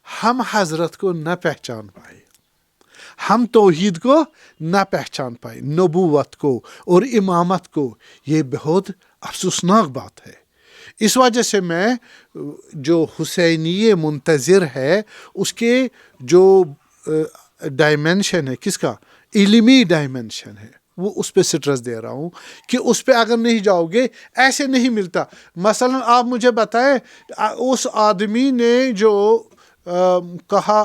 ہم حضرت کو نہ پہچان پائے، ہم توحید کو نہ پہچان پائے، نبوت کو اور امامت کو. یہ بہت افسوسناک بات ہے. اس وجہ سے میں جو حسینی منتظر ہے اس کے جو ڈائمنشن ہے، کس کا؟ علمی ڈائمنشن ہے، وہ اس پہ سٹرس دے رہا ہوں کہ اس پہ اگر نہیں جاؤ گے ایسے نہیں ملتا. مثلا آپ مجھے بتائیں اس آدمی نے جو کہا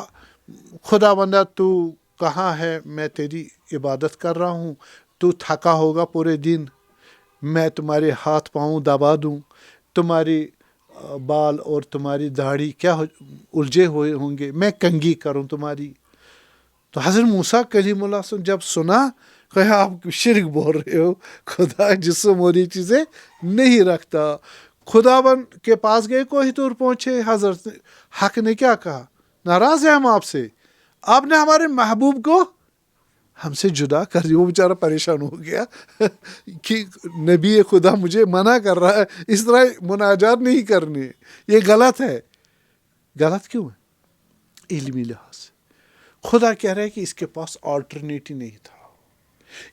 خدا بندہ تو کہاں ہے، میں تیری عبادت کر رہا ہوں، تو تھکا ہوگا پورے دن، میں تمہارے ہاتھ پاؤں دبا دوں، تمہاری بال اور تمہاری داڑھی کیا الجھے ہوئے ہوں گے، میں کنگھی کروں تمہاری. تو حضرت موسیٰ کلیم اللہ سے جب سنا کہ آپ شرک بول رہے ہو، خدا جسم اور یہ چیزیں نہیں رکھتا. خدا بند کے پاس گئے، کوہ طور پہنچے، حضرت حق نے کیا کہا؟ ناراض ہے ہم آپ سے، آپ نے ہمارے محبوب کو ہم سے جدا کر دیا. وہ بیچارہ پریشان ہو گیا کہ نبی خدا مجھے منع کر رہا ہے اس طرح مناجات نہیں کرنی، یہ غلط ہے. غلط کیوں ہے؟ علمی لحاظ سے خدا کہہ رہا ہے کہ اس کے پاس آلٹرنیٹی نہیں تھا.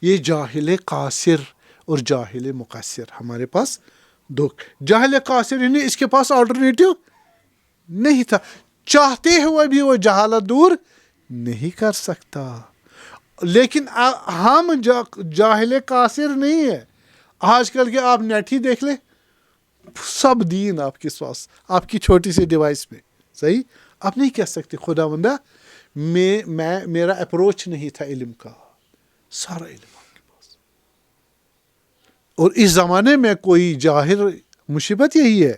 یہ جاہل قاصر اور جاہل مقصر، ہمارے پاس دو. جاہل قاصر یعنی اس کے پاس آلٹرنیٹیو نہیں تھا، چاہتے ہوئے بھی وہ جہالت دور نہیں کر سکتا. لیکن ہم جاہل قاصر نہیں ہے. آج کل کے آپ نیٹ ہی دیکھ لیں، سب دین آپ کے پاس، آپ کی چھوٹی سی ڈیوائس میں. صحیح، آپ نہیں کہہ سکتے خدا بندہ میرا اپروچ نہیں تھا علم کا، سارا علم آپ کے پاس. اور اس زمانے میں کوئی ظاہر مصیبت یہی ہے.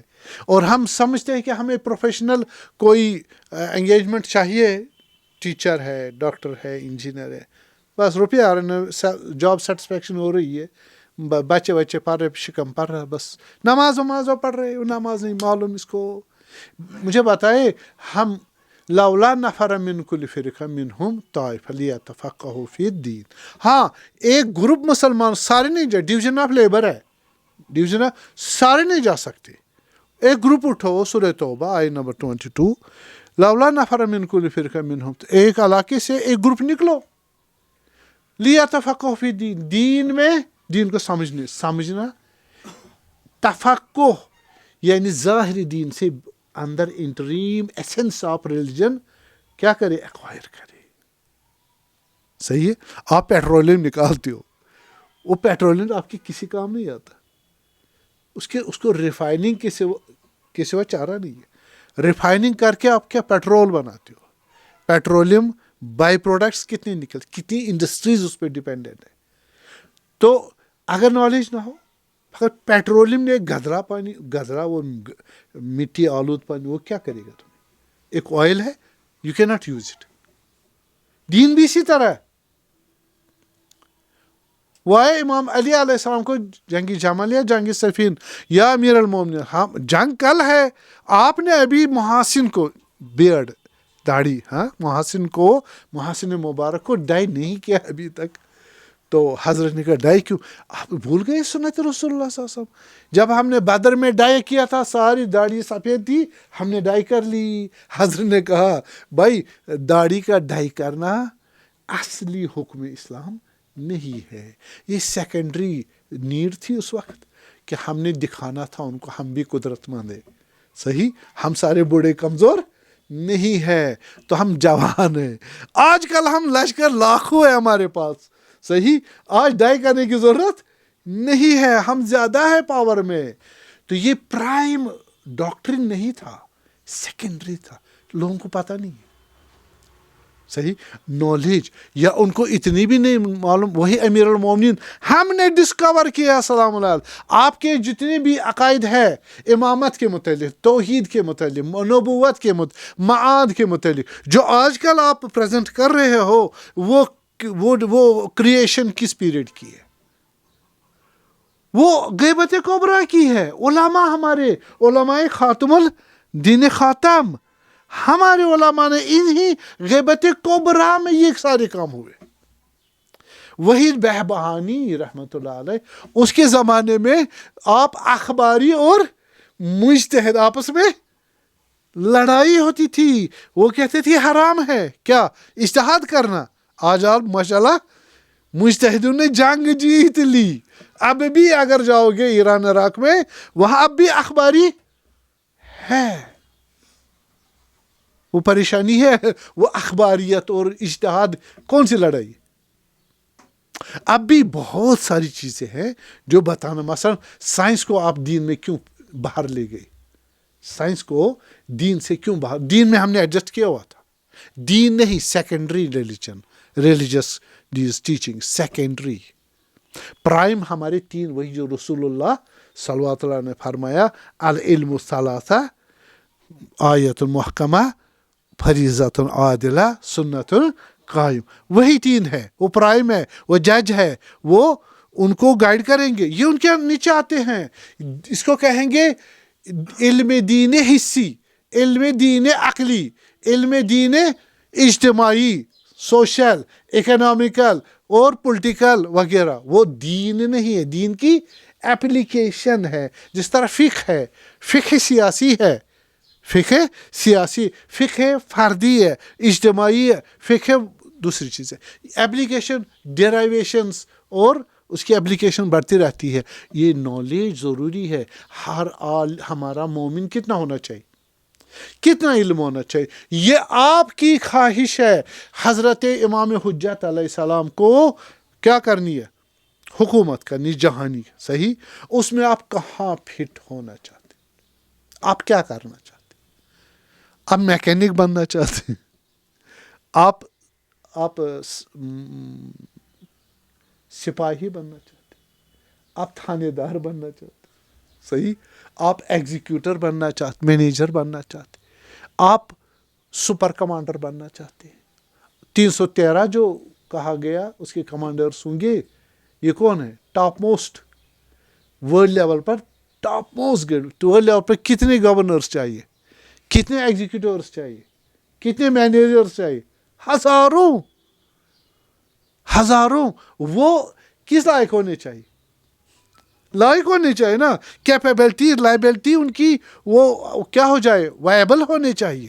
اور ہم سمجھتے ہیں کہ ہمیں پروفیشنل کوئی انگیجمنٹ چاہیے، ٹیچر ہے، ڈاکٹر ہے، انجینئر ہے، بس روپیہ آ رہے ہیں، جاب سیٹسفیکشن ہو رہی ہے، بچے پڑھ رہے، شکم پڑھ رہا، بس نماز پڑھ رہے، نماز نہیں معلوم اس کو. مجھے بتائے، ہم لولا نفر من کل فرقہ منہم طائفہ لیتفقہوا فی الدین. ہاں، ایک گروپ مسلمان سارے نہیں جا، ڈویژن آف لیبر ہے، ڈویژن سارے نہیں جا سکتے. ایک گروپ اٹھو، سورہ توبہ آیت نمبر 22، لولا نفر من کل فرقہ منہم، ایک علاقے سے ایک گروپ نکلو، لیتفقہوا فی الدین، دین میں دین کو سمجھنا. تفقہ یعنی ظاہری دین سے اندر انٹریم ایسنس آف ریلیجن کیا کرے، ایکوائر کرے. صحیح ہے. آپ پیٹرولیم نکالتے ہو، وہ پیٹرولیم آپ کی کسی کام نہیں آتا، اس کو ریفائننگ کے سوا چارہ نہیں ہے. ریفائننگ کر کے آپ کیا پیٹرول بناتے ہو. پیٹرولیم بائی پروڈکٹس کتنے نکلتے، کتنی انڈسٹریز اس پہ ڈیپینڈنٹ ہے. تو اگر نالج نہ ہو، اگر پیٹرولیم نے گدرا وہ مٹی آلود پانی، وہ کیا کرے گا تمہیں. ایک آئل ہے، یو کی ناٹ یوز اٹ. دین بھی اسی طرح ہے. وہ امام علی علیہ السلام کو جنگی جمل یا جنگی صفین یا امیر المومنین، ہم جنگ کل ہے، آپ نے ابھی محاسن کو بیئرڈ داڑھی، محاسن مبارک کو ڈائی نہیں کیا ابھی تک. تو حضرت نے کہا ڈائی کیوں، آپ بھول گئے سنت رسول اللہ صلی اللہ علیہ وسلم. جب ہم نے بدر میں ڈائی کیا تھا، ساری داڑھی سفید تھی، ہم نے ڈائی کر لی. حضرت نے کہا بھائی داڑھی کا ڈائی کرنا اصلی حکم اسلام نہیں ہے، یہ سیکنڈری نیڈ تھی اس وقت کہ ہم نے دکھانا تھا ان کو ہم بھی قدرت مند ہیں. صحیح، ہم سارے بوڑھے کمزور نہیں ہے، تو ہم جوان ہیں. آج کل ہم لشکر لاکھوں ہے ہمارے پاس. صحیح، آج ڈائی کرنے کی ضرورت نہیں ہے، ہم زیادہ ہے پاور میں. تو یہ پرائم ڈاکٹرن نہیں تھا، سیکنڈری تھا، لوگوں کو پتہ نہیں ہے. صحیح، نالج یا ان کو اتنی بھی نہیں معلوم. وہی امیر المومنین ہم نے ڈسکور کیا سلام اللہ، آپ کے جتنے بھی عقائد ہے امامت کے متعلق، توحید کے متعلق، نبوت کے متعلق، معاد کے متعلق، جو آج کل آپ پریزنٹ کر رہے ہو، وہ کریشن کس پیریڈ کی ہے، وہ غیبت کبریٰ کی ہے. علماء ہمارے علماء خاتم الدین خاتم، ہمارے علماء نے انہی غیبت کبریٰ میں یہ سارے کام ہوئے. وحید بہبہانی رحمۃ اللہ علیہ، اس کے زمانے میں آپ اخباری اور مجتہد آپس میں لڑائی ہوتی تھی. وہ کہتے تھے حرام ہے کیا اجتہاد کرنا. آج آپ ماشاءاللہ مجتہدوں نے جنگ جیت لی. اب بھی اگر جاؤ گے ایران عراق میں، وہاں اب بھی اخباری ہے. وہ پریشانی ہے، وہ اخباریت اور اجتہاد کون سی لڑائی. اب بھی بہت ساری چیزیں ہیں جو بتانا. مثلا سائنس کو آپ دین میں کیوں باہر لے گئے، سائنس کو دین سے کیوں باہر. دین میں ہم نے ایڈجسٹ کیا ہوا تھا، دین نہیں، secondary religious these teaching secondary. Prime ہمارے تین، وہی جو رسول اللہ صلوات اللہ نے فرمایا العلم ثلاثہ، آیت محکمہ، فریضۃ عادلہ، سنت قائم. وہی تین ہے، وہ پرائم ہے، وہ جج ہے، وہ ان کو گائیڈ کریں گے. یہ ان کے نیچے آتے ہیں. اس کو کہیں گے علم دین حسی، علم دین عقلی، علم دین اجتماعی، سوشل، اکنامیکل اور پولیٹیکل وغیرہ. وہ دین نہیں ہے، دین کی اپلیکیشن ہے. جس طرح فقہ ہے، فقہ سیاسی ہے، فقہ فردی ہے، اجتماعی ہے، فقہ دوسری چیز ہے. اپلیکیشن، ڈیرائیویشنز اور اس کی اپلیکیشن بڑھتی رہتی ہے. یہ نالج ضروری ہے. ہمارا مومن کتنا ہونا چاہیے، کتنا علم ہونا چاہیے. یہ آپ کی خواہش ہے. حضرت امام حجت علیہ السلام کو کیا کرنی ہے؟ حکومت کرنی جہانی. صحیح. اس میں آپ کہاں فٹ ہونا چاہتے؟ آپ کیا کرنا چاہتے؟ آپ میکینک بننا چاہتے ہیں؟ آپ سپاہی بننا چاہتے ہیں؟ آپ تھانے دار بننا چاہتے ہیں؟ صحیح. آپ ایگزیکیوٹر بننا چاہتے، مینیجر بننا چاہتے، آپ سپر کمانڈر بننا چاہتے ہیں. 313 جو کہا گیا اس کے کمانڈرز ہوں گے. یہ کون ہے؟ ٹاپ موسٹ ورلڈ لیول پر. ٹاپ موسٹ ورلڈ لیول پر کتنے گورنرز چاہیے؟ کتنے ایگزیکیوٹرز چاہیے؟ کتنے مینیجرز چاہیے؟ ہزاروں. وہ کس لائق ہونے چاہیے؟ لائق ہونے چاہیے نا. کیپیبلٹی لائبلٹی ان کی وہ کیا ہو جائے؟ وائبل ہونے چاہیے.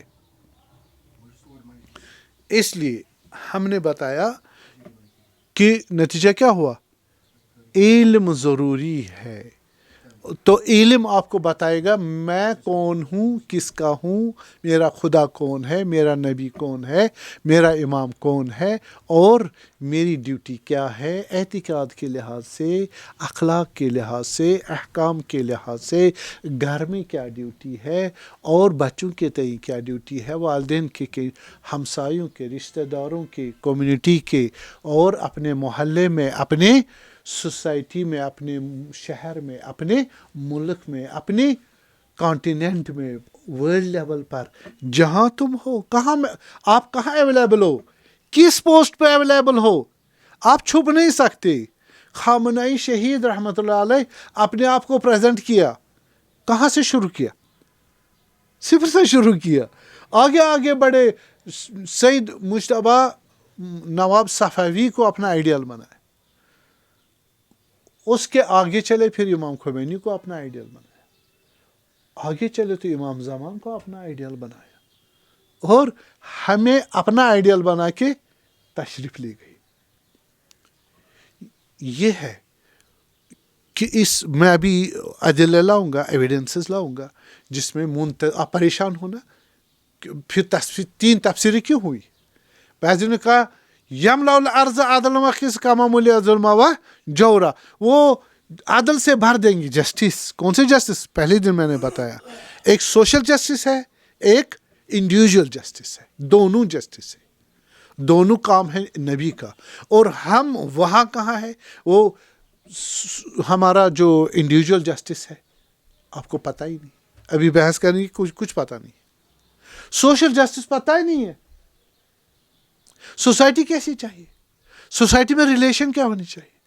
اس لیے ہم نے بتایا کہ نتیجہ کیا ہوا؟ علم ضروری ہے. تو علم آپ کو بتائے گا میں کون ہوں، کس کا ہوں، میرا خدا کون ہے، میرا نبی کون ہے، میرا امام کون ہے، اور میری ڈیوٹی کیا ہے اعتقاد کے لحاظ سے، اخلاق کے لحاظ سے، احکام کے لحاظ سے، گھر میں کیا ڈیوٹی ہے، اور بچوں کے تئیں کیا ڈیوٹی ہے، والدین کے ہمسایوں کے، رشتہ داروں کے، کمیونٹی کے، اور اپنے محلے میں، اپنے سوسائٹی میں، اپنے شہر میں، اپنے ملک میں، اپنے کانٹیننٹ میں، ورلڈ لیول پر جہاں تم ہو. کہاں میں آپ کہاں اویلیبل ہو، کس پوسٹ پہ اویلیبل ہو، آپ چھپ نہیں سکتے. خامنئی شہید رحمۃ اللہ علیہ اپنے آپ کو پریزنٹ کیا. کہاں سے شروع کیا؟ صفر سے شروع کیا. آگے آگے بڑے. سید مجتبیٰ نواب صفوی کو اپنا آئیڈیل بنایا. اس کے آگے چلے پھر امام خمینی کو اپنا آئیڈیل بنایا. آگے چلے تو امام زمان کو اپنا آئیڈیل بنایا. اور ہمیں اپنا آئیڈیل بنا کے تشریف لے گئی. یہ ہے کہ میں ابھی ادلہ لاؤں گا، ایویڈنسز لاؤں گا، جس میں آپ پریشان ہونا. پھر 3 تفسیریں کیوں ہوئی؟ بعض نے کہا یملا الارض عدل و قسط کما ملی ظلم و جورا، وہ عدل سے بھر دیں گی. جسٹس کون سے جسٹس؟ پہلے دن میں نے بتایا ایک سوشل جسٹس ہے، ایک انڈیویجول جسٹس ہے. دونوں جسٹس ہے، دونوں کام ہے نبی کا. اور ہم وہاں کہاں ہے؟ وہ ہمارا جو انڈیویجول جسٹس ہے آپ کو پتہ ہی نہیں. ابھی بحث کرنے کی کچھ پتہ نہیں. سوشل جسٹس پتہ ہی نہیں ہے. سوسائٹی کیسی چاہیے؟ سوسائٹی میں ریلیشن کیا ہونی چاہیے؟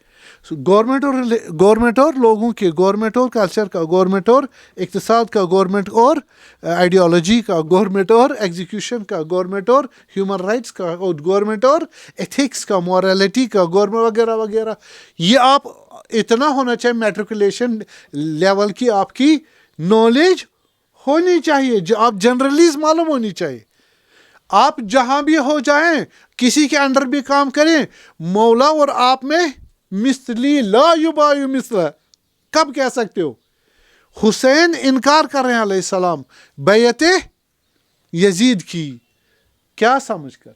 گورنمنٹ اور لوگوں کے، گورنمنٹ اور کلچر کا، گورنمنٹ اور اقتصاد کا، گورنمنٹ اور آئیڈیالوجی کا، گورنمنٹ اور ایگزیکیوشن کا، گورنمنٹ اور ہیومن رائٹس کا، گورنمنٹ اور ایتھکس کا، مورالٹی کا، گورنمنٹ وغیرہ وغیرہ. یہ آپ اتنا ہونا چاہیے میٹریکولیشن لیول کی آپ کی نالج ہونی چاہیے، جو آپ جنرلیز معلوم ہونی چاہیے. آپ جہاں بھی ہو جائیں، کسی کے انڈر بھی کام کریں، مولا اور آپ میں مثلی لا یبائی مثلا کب کہہ سکتے ہو؟ حسین انکار کر رہے ہیں علیہ السلام بیعت یزید کی. کیا سمجھ کر؟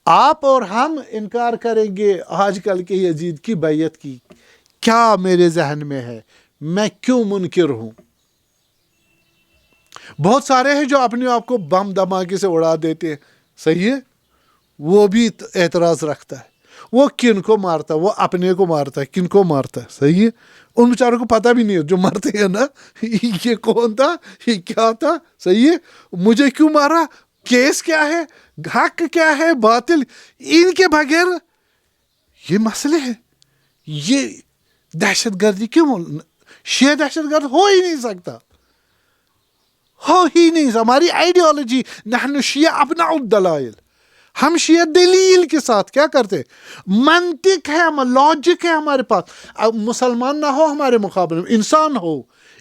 آپ اور ہم انکار کریں گے آج کل کے یزید کی بیعت کی. کیا میرے ذہن میں ہے؟ میں کیوں منکر ہوں؟ بہت سارے ہیں جو اپنے آپ کو بم دھماکے سے اڑا دیتے ہیں. صحیح ہے، وہ بھی اعتراض رکھتا ہے. وہ کن کو مارتا ہے؟ وہ اپنے کو مارتا ہے. کن کو مارتا ہے؟ صحیح ہے. ان بیچاروں کو پتہ بھی نہیں ہے جو مرتے ہیں نا یہ کون تھا، یہ کیا تھا. صحیح ہے. مجھے کیوں مارا، کیس کیا ہے، حق کیا ہے، باطل، ان کے بغیر یہ مسئلے ہیں. یہ دہشت گردی کیوں؟ شیعہ دہشت گرد ہو ہی نہیں سکتا، ہو ہی نہیں. ہماری آئیڈیالوجی نحن شیعہ ابناء الدلائل، ہم شیعہ دلیل کے ساتھ کیا کرتے، منطق ہے، لاجک ہے ہمارے پاس. اب مسلمان نہ ہو ہمارے مقابلے میں، انسان ہو،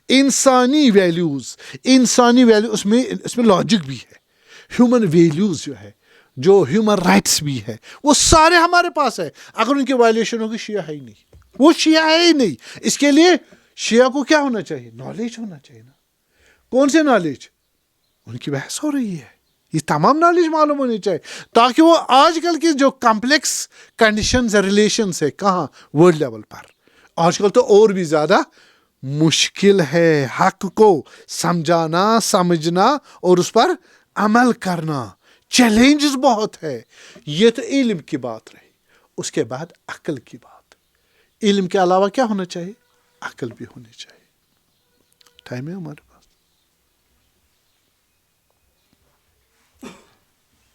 انسانی ویلیوز اس میں لاجک بھی ہے. ہیومن ویلیوز جو ہے، جو ہیومن رائٹس بھی ہے، وہ سارے ہمارے پاس ہے. اگر ان کی وائلیشن ہوگی، شیعہ ہے ہی نہیں، وہ شیعہ ہے ہی نہیں. اس کے لیے شیعہ کو کیا ہونا چاہیے؟ نالج ہونا چاہیے نا. کون سے نالج؟ ان کی بحث ہو رہی ہے. یہ تمام نالج معلوم ہونی چاہیے تاکہ وہ آج کل کی جو کمپلیکس کنڈیشنز ریلیشنس ہے کہاں ورلڈ لیول پر آج کل تو اور بھی زیادہ مشکل ہے حق کو سمجھانا سمجھنا اور اس پر عمل کرنا. چیلنجز بہت ہے. یہ تو علم کی بات رہی. اس کے بعد عقل کی بات. علم کے علاوہ کیا ہونا چاہیے؟ عقل بھی ہونی چاہیے. ٹائم ہے ہمارے پاس؟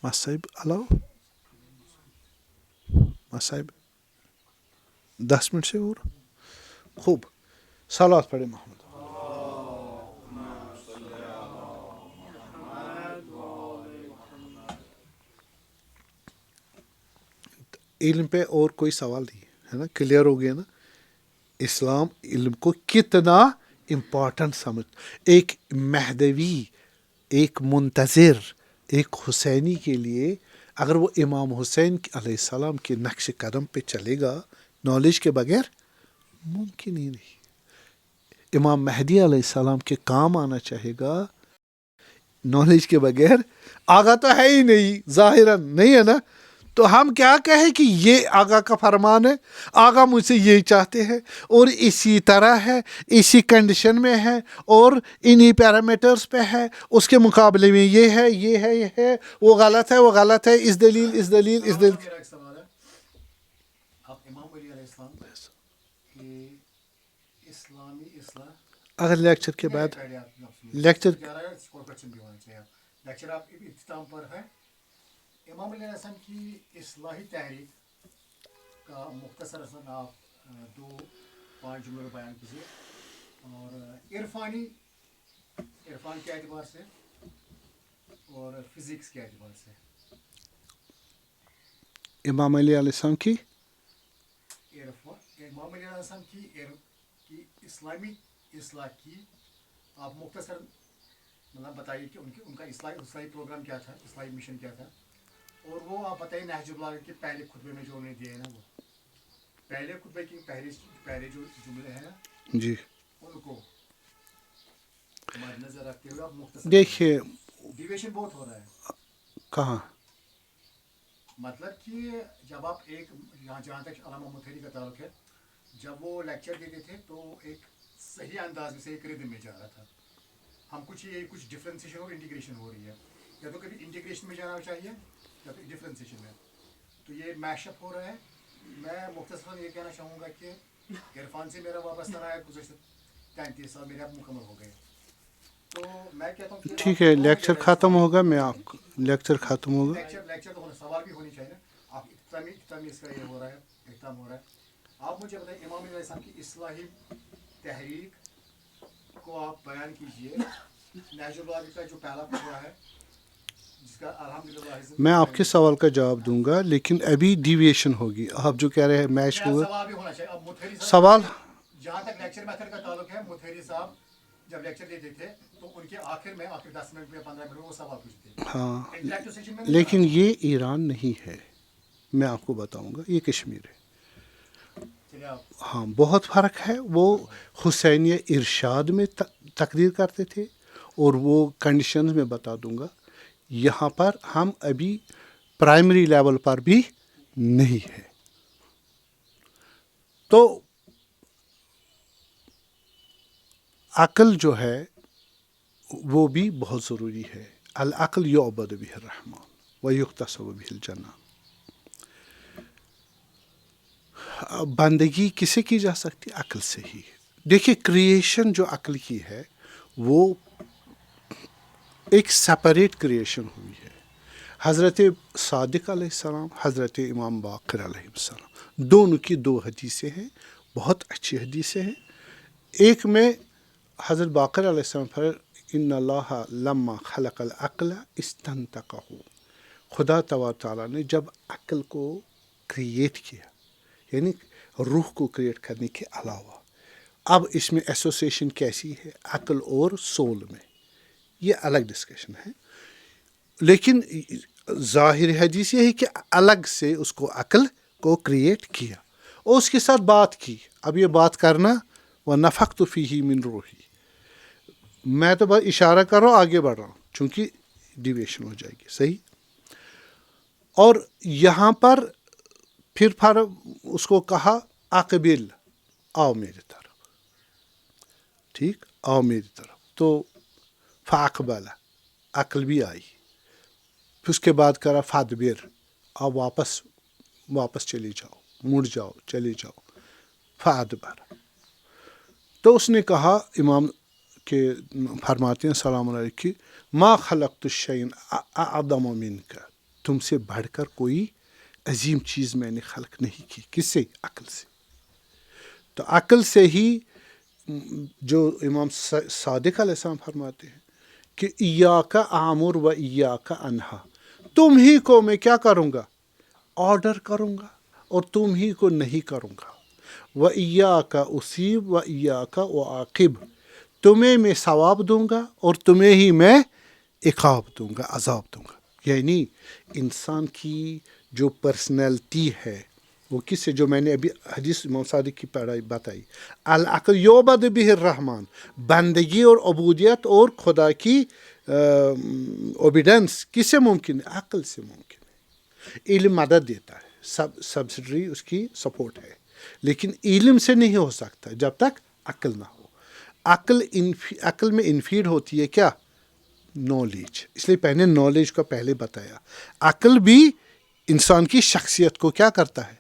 مصائب الاؤ مصائب 10 منٹ سے اور خوب صلوات پڑھے محمد. علم پہ اور کوئی سوال نہیں ہے نا؟ کلیئر ہو گیا نا؟ اسلام علم کو کتنا امپورٹنٹ سمجھ. ایک مہدوی، ایک منتظر، ایک حسینی کے لیے اگر وہ امام حسین علیہ السلام کے نقش قدم پہ چلے گا نالج کے بغیر ممکن ہی نہیں. امام مہدی علیہ السلام کے کام آنا چاہے گا نالج کے بغیر. آگا تو ہے ہی نہیں، ظاہراً نہیں ہے نا. تو ہم کیا کہیں کہ یہ آگا کا فرمان ہے، آگا مجھ سے یہی چاہتے ہیں اور اسی طرح ہے، اسی کنڈیشن میں ہے اور انہی پیرامیٹرز پہ ہے، اس کے مقابلے میں یہ ہے یہ ہے یہ ہے، وہ غلط ہے وہ غلط ہے، اس دلیل اس دلیل اس دلیل. میرا ایک سوال ہے. آپ امام علی علیہ السلام کی اسلامی اصلاح اگر لیکچر کے بعد لیکچر لیکچر آپ اختتام پر ہے. امام علیہ السلام کی اصلاحی تحریک کا مختصر اثر آپ 2-5 جملوں میں بیان کیجیے اور عرفان کے اعتبار سے اور فزکس کے اعتبار سے. امام علی علیہ السلام کی امام علیہ السلام کی اسلامی اصلاح کی آپ مختصر مطلب بتائیے کہ ان کا اصلاحی پروگرام کیا تھا، اصلاحی مشن کیا تھا. اور وہ آپ بتائیے نہج البلاغہ کے پہلے خطبے میں جو انہوں نے دیے ہیں نا، وہ پہلے خطبے کی پہلے جو جملے ہیں نا جی ان کو مد نظر رکھتے ہوئے آپ مختصر. دیکھیے ڈیویشن بہت ہو رہا ہے. کہاں مطلب کہ جب آپ ایک جہاں تک علامہ مطہری کا تعلق ہے، جب وہ لیکچر دیتے تھے تو ایک صحیح انداز میں سے ایک ردم میں جا رہا تھا. ہم کچھ ڈفرینسیشن اور انٹیگریشن ہو رہی ہے، یا تو کبھی انٹیگریشن میں جانا چاہیے یا تو ڈفرینسیشن میں. تو یہ میش اپ ہو رہا ہے. میں مختصراً یہ کہنا چاہوں گا کہ عرفان سے میرا وابستہ رہا ہے گزشتہ 33 سال میرے اب مکمل ہو گئے. تو میں کہتا ہوں کہ ٹھیک ہے لیکچر ختم ہوگا. میں آپ کو لیکچر ختم ہوگا. لیکچر تو سوال بھی ہونی چاہیے نا. آپ اختتامی اس کا یہ ہو رہا ہے، اختتام ہو رہا ہے. آپ مجھے بتائیں امام علیہ السلام کی اصلاحی تحریک کو آپ بیان کیجیے. نہج البلاغہ کا جو پہلا خطبہ ہے جس کا الحمدللہ میں آپ کے سوال کا جواب دوں گا لیکن ابھی ڈیویشن ہوگی. آپ جو کہہ رہے ہیں میچ ہوا سوال بھی ہونا چاہیے. اب مطہری سوال جہاں تک لیکچر میتھڈ کا تعلق ہے، مطہری صاحب جب لیکچر دیتے تھے تو ان کے آخر 10 منٹ میں 15 منٹ میں وہ سوال پوچھتے. ہاں لیکن یہ ایران نہیں ہے، میں آپ کو بتاؤں گا، یہ کشمیر ہے. ہاں بہت فرق ہے. وہ حسینیہ ارشاد میں تقریر کرتے تھے اور وہ کنڈیشنز میں بتا دوں گا. یہاں پر ہم ابھی پرائمری لیول پر بھی نہیں ہے. تو عقل جو ہے وہ بھی بہت ضروری ہے. العقل یعبد بہ الرحمن ویقتصب بہ الجنہ. بندگی کسے کی جا سکتی؟ عقل سے ہی. دیکھیے کریشن جو عقل کی ہے وہ ایک سپریٹ کریشن ہوئی ہے. حضرت صادق علیہ السلام، حضرت امام باقر علیہ السلام، دونوں کی 2 حدیثیں ہیں، بہت اچھی حدیثیں ہیں. ایک میں حضرت باقر علیہ السلام پر ان اللہ لما خلق العقل استنطقہ، خدا تعالیٰ نے جب عقل کو کریٹ کیا، یعنی روح کو کریٹ کرنے کے علاوہ. اب اس میں ایسوسیشن کیسی ہے عقل اور سول میں، یہ الگ ڈسکشن ہے. لیکن ظاہر حدیث یہ ہے کہ الگ سے اس کو عقل کو کریٹ کیا اور اس کے ساتھ بات کی. اب یہ بات کرنا وَنَفَخْتُ فِيهِ مِن روحی، میں تو بس اشارہ کر رہا ہوں، آگے بڑھ رہا ہوں. چونکہ ڈیویشن ہو جائے گی. صحیح. اور یہاں پر پھر اس کو کہا اقبل، آؤ میری طرف. ٹھیک، آؤ میری طرف. تو فاقبل، عقل بھی آئی. پھر اس کے بعد کرا فادبر، آؤ واپس چلی جاؤ، مڑ جاؤ، چلی جاؤ. فادبر. تو اس نے کہا، امام کے فرماتے ہیں سلام علیہ کہ ما خلقت الشیء اعظم منک، تم سے بڑھ کر کوئی عظیم چیز میں نے خلق نہیں کی. کس سے؟ عقل سے. تو عقل سے ہی جو امام صادق علیہ السلام فرماتے ہیں کہ ایاک آمر و ایاک انہا، تم ہی کو میں کیا کروں گا؟ آرڈر کروں گا، اور تم ہی کو نہیں کروں گا. و ایاک اصیب و ایاک اعاقب، تمہیں میں ثواب دوں گا اور تمہیں ہی میں عقاب دوں گا، عذاب دوں گا. یعنی انسان کی جو پرسنالٹی ہے وہ کس سے، جو میں نے ابھی حدیث امام صادق کی پڑھائی بتائی، العقل یعبد بہ الرحمن، بندگی اور عبودیت اور خدا کی اوبیڈنس کس سے ممکن ہے؟ عقل سے ممکن ہے. علم مدد دیتا ہے، سبسڈری اس کی سپورٹ ہے، لیکن علم سے نہیں ہو سکتا جب تک عقل نہ ہو. عقل میں انفیڈ ہوتی ہے کیا؟ نالج. اس لیے پہلے نالج کا پہلے بتایا. عقل بھی انسان کی شخصیت کو کیا کرتا ہے؟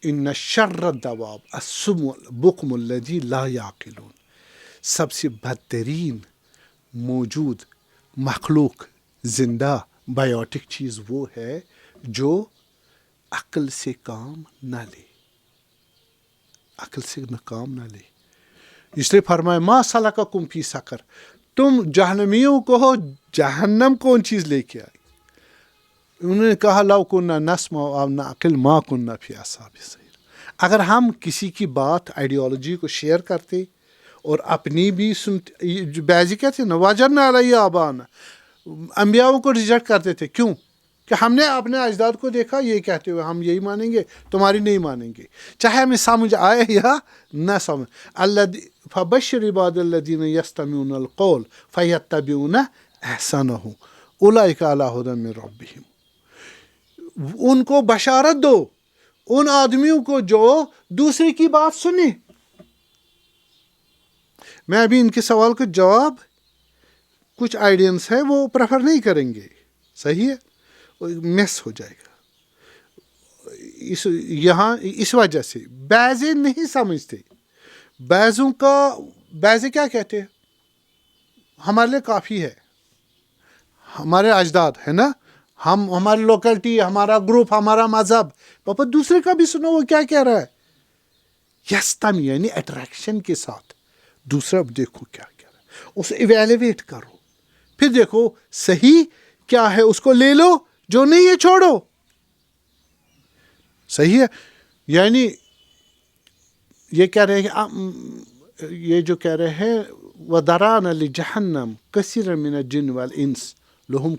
ان شر الدواب الصم البکم الذی لا یعقلون، سب سے بدترین موجود مخلوق زندہ بایوٹک چیز وہ ہے جو عقل سے کام نہ لے، عقل سے کام نہ لے. اس لیے فرمایا ما سلککم فی سقر، تم جہنمیوں کو جہنم کون چیز لے کے آئی؟ انہوں نے کہا لو کننا نسمع او نعقل ما کننا فی اصحاب السعیر. اگر ہم کسی کی بات آئیڈیالوجی کو شیئر کرتے اور اپنی بھی سنتے، بعضی کہتے ہیں نا وجدنا علیہ آبانا، انبیاؤں کو ریجیکٹ کرتے تھے. کیوں؟ کہ ہم نے اپنے اجداد کو دیکھا یہ کہتے ہوئے ہم یہی مانیں گے، تمہاری نہیں مانیں گے، چاہے ہمیں سمجھ آئے یا نہ سمجھ. فبشر عباد الذین یستمعون القول فیتبعون احسنہ اولئک علی ھدی من ربہم. ان کو بشارت دو، ان آدمیوں کو جو دوسرے کی بات سنیں. میں ابھی ان کے سوال کا جواب، کچھ آئیڈینس ہے وہ پریفر نہیں کریں گے. صحیح ہے، مس ہو جائے گا. یہاں اس وجہ سے بعضے نہیں سمجھتے. بعضے کیا کہتے ہیں؟ ہمارے لیے کافی ہے، ہمارے اجداد ہے نا، ہماری لوکلٹی، ہمارا گروپ، ہمارا مذہب. پاپا دوسرے کا بھی سنو وہ کیا کہہ رہا ہے. یستم یعنی اٹریکشن کے ساتھ دوسرا دیکھو کیا کہہ رہا ہے، اسے ایویلیویٹ کرو، پھر دیکھو صحیح کیا ہے اس کو لے لو، جو نہیں ہے چھوڑو. صحیح ہے. یعنی یہ کہہ رہے ہیں، یہ جو کہہ رہے ہیں وَذَرَانَ لِجَهَنَّمَ كَثِيرًا مِنَ الْجِنِّ وَالْإِنسِ لَهُمْ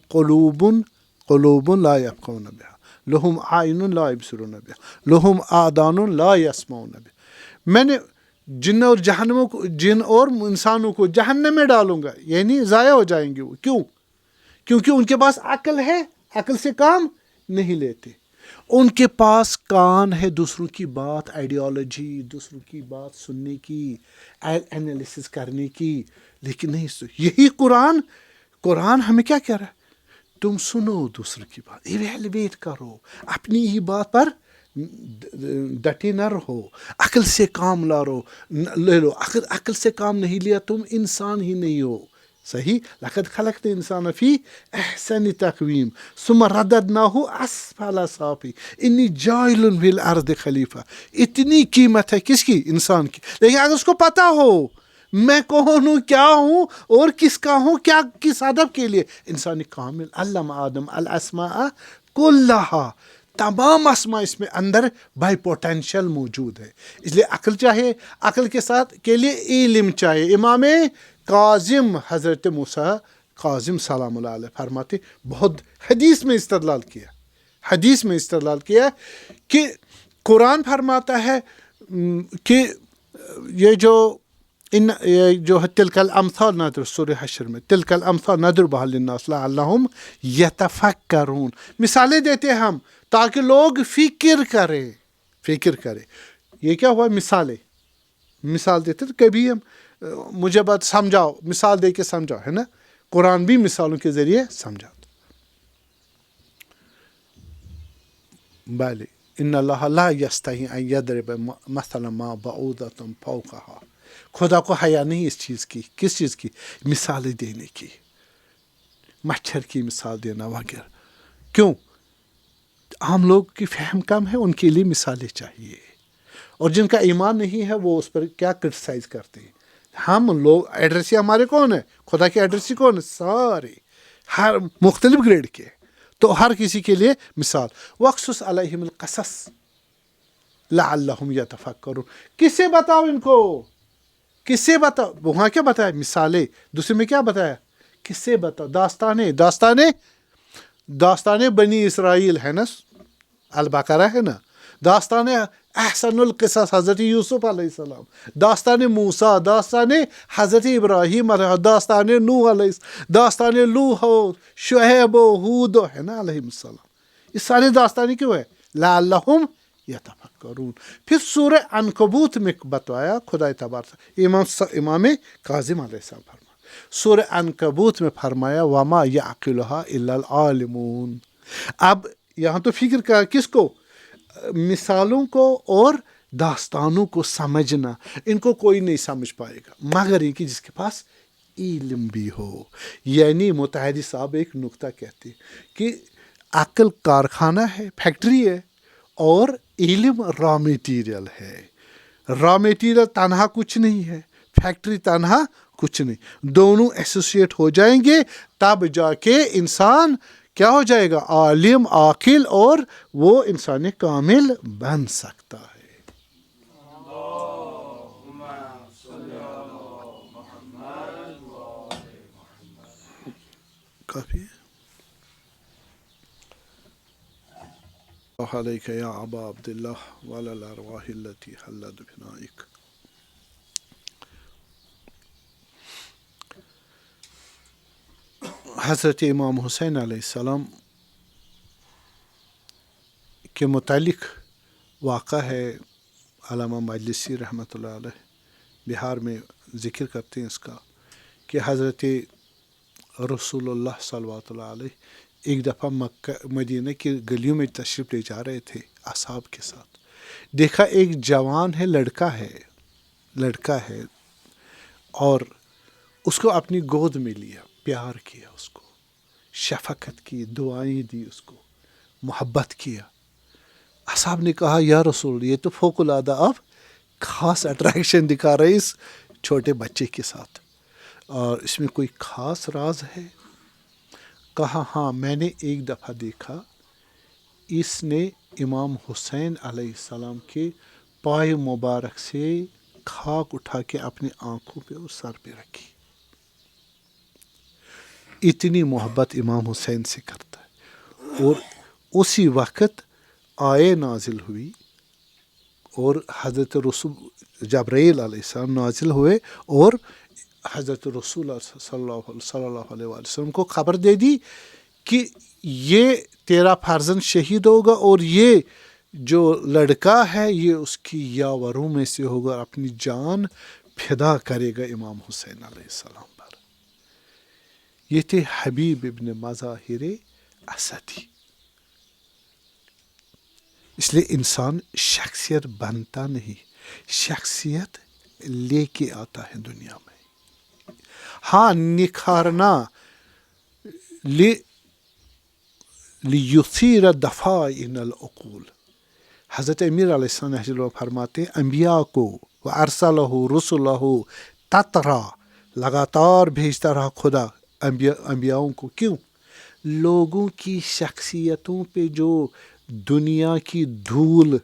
قُلُوبٌ لَا يَفْقَهُونَ بِهَا لَهُمْ أَعْيُنٌ لَا يُبْصِرُونَ بِهَا لَهُمْ آذَانٌ لَا يَسْمَعُونَ بِهَا. میں نے جن اور انسانوں کو جہنم میں ڈالوں گا، یعنی ضائع ہو جائیں گے وہ. کیوں؟ کیونکہ ان کے پاس عقل ہے، عقل سے کام نہیں لیتے. ان کے پاس کان ہے دوسروں کی بات، آئیڈیالوجی، دوسروں کی بات سننے کی، انالیسس کرنے کی، لیکن نہیں. یہی قرآن ہمیں کیا کہہ رہا ہے؟ تم سنو دوسروں کی بات، ایویلویٹ کرو، اپنی ہی بات پر ڈٹے نہ رہو، عقل سے کام لے لو. عقل سے کام نہیں لیا تم انسان ہی نہیں ہو. صحیح. لقد خلقنا الانسان فی احسن تقویم ثم رددناہ اسفل سافلین انی جاعل فی الارض خلیفہ. اتنی قیمت ہے کس کی؟ انسان کی. لیکن اگر اس کو پتہ ہو میں کون ہوں، کیا ہوں اور کس کا ہوں، کیا کس ہدف کے لیے، انسانی کامل. علم آدم الاسماء کلہا، تمام اسماء اس میں اندر بائی پوٹینشل موجود ہے. اس لیے عقل چاہیے، عقل کے ساتھ کے لیے علم چاہیے. امام کاظم حضرت موسیٰ کاظم سلام اللہ علیہ فرماتے، بہت حدیث میں استدلال کیا کہ قرآن فرماتا ہے کہ یہ جو ان یہ جو ہے تلک الامثال نادر سورہ حشر میں تلک الامثال نضربها للناس لعلهم یتفکرون، مثالیں دیتے ہم تاکہ لوگ فکر کریں. یہ کیا ہوا؟ مثال دیتے تو کبھی ہم مجھے بات سمجھاؤ، مثال دے کے سمجھاؤ، ہے نا. قرآن بھی مثالوں کے ذریعے سمجھاتا. بله ان اللہ لا یستحی ان یضرب مثلا ما بعوضۃ فوقها، خدا کو حیا نہیں اس چیز کی. کس چیز کی؟ مثالیں دینے کی، مچھر کی مثال دینا وغیرہ. کیوں؟ عام لوگ کی فہم کم ہے، ان کے لیے مثالیں چاہیے. اور جن کا ایمان نہیں ہے وہ اس پر کیا کرٹیسائز کرتے ہیں. ہم لوگ ایڈریسی ہمارے کون ہے؟ خدا کے ایڈریسی کون ہے؟ سارے، ہر مختلف گریڈ کے. تو ہر کسی کے لیے مثال. وَاقْصُصْ عَلَيْهِمُ الْقَصَصَ لَعَلَّهُمْ يَتَفَكَّرُونَ. کس سے بتاؤ ان کو؟ کس سے بتاؤ؟ وہاں کیا بتایا؟ مثالیں. دوسرے میں کیا بتایا؟ کس سے بتاؤ؟ داستانیں بنی اسرائیل ہے نا، البقرہ ہے نا. داستان احسن القصص حضرت یوسف علیہ السلام، داستان موسیٰ، داستان حضرت ابراہیم علیہ، داستان نوح علیہ، داستان لوح و شعیب و ہود ہے نا علیہ السلام. یہ سارے داستانیں کیوں ہے؟ لعلہم یتفکرون. پھر سورہ عنکبوت میں بتایا خدا تبارک امام کاظم علیہ السلام فرمایا. سورہ عنکبوت میں فرمایا وما یعقلها الا العالمون. اب یہاں تو فکر کا کس کو؟ مثالوں کو اور داستانوں کو سمجھنا. ان کو کوئی نہیں سمجھ پائے گا مگر یہ کہ جس کے پاس علم بھی ہو. یعنی متحدی صاحب ایک نکتہ کہتے ہیں کہ عقل کارخانہ ہے، فیکٹری ہے، اور علم را میٹیریل ہے. را میٹیریل تنہا کچھ نہیں ہے، فیکٹری تنہا کچھ نہیں. دونوں ایسوسیٹ ہو جائیں گے تب جا کے انسان کیا ہو جائے گا؟ عالم، عاقل، اور وہ انسان کامل بن سکتا ہے. کافی ہے. علیک یا ابا عبداللہ وعلی الارواح التي حلت بنائک. حضرت امام حسین علیہ السلام کے متعلق واقعہ ہے. علامہ مجلسی رحمۃ اللہ علیہ بہار میں ذکر کرتے ہیں اس کا کہ حضرت رسول اللہ صلوات اللہ علیہ ایک دفعہ مدینہ کی گلیوں میں تشریف لے جا رہے تھے اصحاب کے ساتھ. دیکھا ایک جوان ہے، لڑکا ہے، اور اس کو اپنی گود میں لیا، پیار کیا، اس کو شفقت کی، دعائیں دی، اس کو محبت کیا. اصحاب نے کہا یا رسول یہ تو فوق العادہ اب خاص اٹریکشن دکھا رہے اس چھوٹے بچے کے ساتھ، اور اس میں کوئی خاص راز ہے؟ کہا ہاں، میں نے ایک دفعہ دیکھا اس نے امام حسین علیہ السلام کے پائے مبارک سے خاک اٹھا کے اپنی آنکھوں پہ اور سر پہ رکھی. اتنی محبت امام حسین سے کرتا ہے. اور اسی وقت آیے نازل ہوئی اور حضرت رسول جبرائیل علیہ السلام نازل ہوئے اور حضرت رسول صلی اللہ علیہ وسلم کو خبر دے دی کہ یہ تیرا فرزند شہید ہوگا، اور یہ جو لڑکا ہے یہ اس کی یاوروں میں سے ہوگا، اپنی جان فدا کرے گا امام حسین علیہ السلام پر. یہ تھے حبیب ابن مظاہر اسدی. اس لیے انسان شخصیت بنتا نہیں، شخصیت لے کے آتا ہے دنیا میں. ہاں، نکھارنا لیثیر دفائن العقول. حضرت امیر علیہ السلام فرماتے ہیں انبیاء کو وارسلہ رسلہ تترا، لگاتار بھیجتا رہا خدا انبیاؤں کو. کیوں؟ لوگوں کی شخصیتوں پہ جو دنیا کی دھول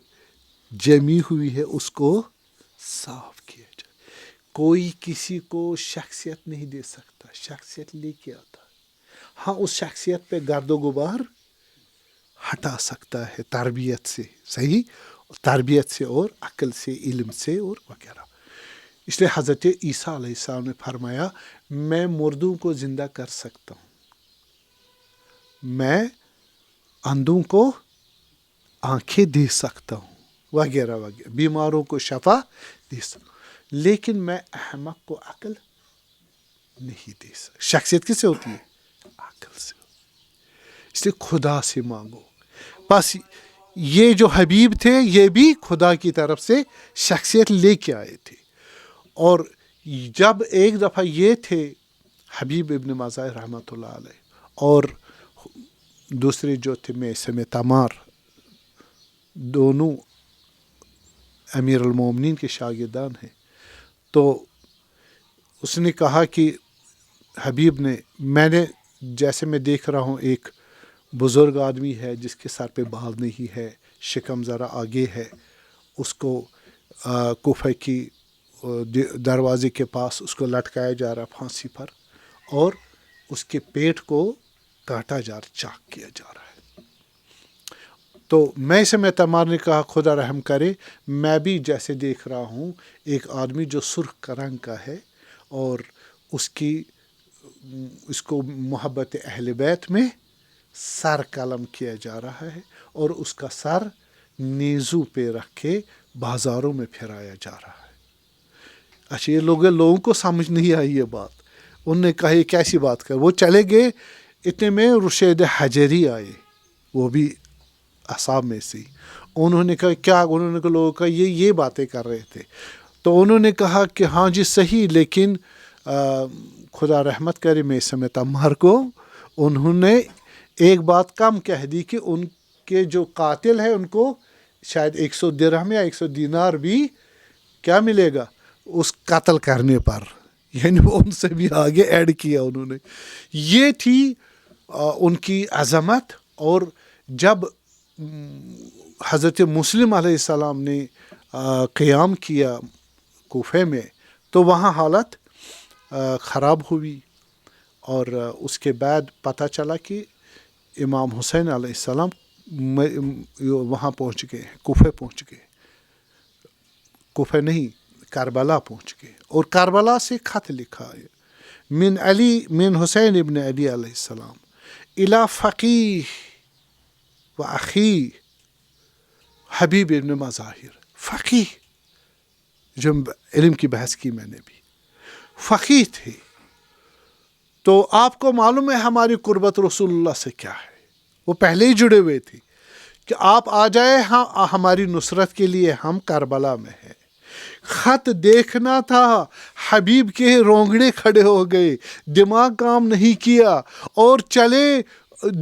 جمی ہوئی ہے اس کو صاف کیا جائے. کوئی کسی کو شخصیت نہیں دے سکتا، شخصیت لے کے آتا ہے. ہاں، اس شخصیت پہ گرد و غبار ہٹا سکتا ہے تربیت سے، صحیح، تربیت سے اور عقل سے، علم سے اور وغیرہ. اس لیے حضرت عیسیٰ علیہ السلام نے فرمایا میں مردوں کو زندہ کر سکتا ہوں، میں اندھوں کو آنکھیں دے سکتا ہوں وغیرہ وغیرہ، بیماروں کو شفا دے سکتا ہوں، لیکن میں احمق کو عقل نہیں دے سکتا۔ شخصیت کس سے ہوتی ہے؟ عقل سے۔ اس لیے خدا سے مانگو۔ بس یہ جو حبیب تھے یہ بھی خدا کی طرف سے شخصیت لے کے آئے تھے، اور جب ایک دفعہ یہ تھے حبیب ابن مظاہر رحمۃ اللہ علیہ اور دوسرے جو تھے میثم تمار، دونوں امیر المومنین کے شاگردان ہیں، تو اس نے کہا کہ حبیب نے، میں نے جیسے میں دیکھ رہا ہوں ایک بزرگ آدمی ہے جس کے سر پہ بال نہیں ہے، شکم ذرا آگے ہے، اس کو کوفہ کی دروازے کے پاس اس کو لٹکایا جا رہا پھانسی پر، اور اس کے پیٹ کو کاٹا جا رہا، چاک کیا جا رہا ہے۔ تو میں سے میں تمار نے کہا خدا رحم کرے، میں بھی جیسے دیکھ رہا ہوں ایک آدمی جو سرخ رنگ کا ہے، اور اس کو محبت اہل بیت میں سر قلم کیا جا رہا ہے، اور اس کا سر نیزو پہ رکھ کے بازاروں میں پھرایا جا رہا ہے۔ اچھا، یہ لوگوں کو سمجھ نہیں آئی یہ بات، انہوں نے کہا یہ کیسی بات کر، وہ چلے گئے، اتنے میں رشید حجری آئے، وہ بھی اصحاب میں سے، انہوں نے کہا کیا، انہوں نے کہا لوگوں کا یہ باتیں کر رہے تھے، تو انہوں نے کہا کہ ہاں جی صحیح، لیکن خدا رحمت کرے میثم تمار کو، انہوں نے ایک بات کم کہہ دی کہ ان کے جو قاتل ہیں ان کو شاید 100 درہم یا 100 دینار بھی کیا ملے گا اس قتل کرنے پر، یعنی وہ ان سے بھی آگے ایڈ کیا انہوں نے۔ یہ تھی ان کی عظمت۔ اور جب حضرت مسلم علیہ السلام نے قیام کیا کوفے میں تو وہاں حالت خراب ہوئی، اور اس کے بعد پتہ چلا کہ امام حسین علیہ السلام وہاں پہنچ گئے، کوفے پہنچ گئے، کوفے نہیں کربلا پہنچ گئے، اور کربلا سے خط لکھا ہے من حسین ابن علی علیہ السلام الی فقیہ و اخی حبیب ابن مظاہر۔ فقیہ، جو علم کی بحث کی میں نے بھی، فقیہ تھے، تو آپ کو معلوم ہے ہماری قربت رسول اللہ سے کیا ہے، وہ پہلے ہی جڑے ہوئے تھے کہ آپ آ جائے ہماری نصرت کے لیے، ہم کربلا میں ہیں۔ خط دیکھنا تھا، حبیب کے رونگڑے کھڑے ہو گئے، دماغ کام نہیں کیا، اور چلے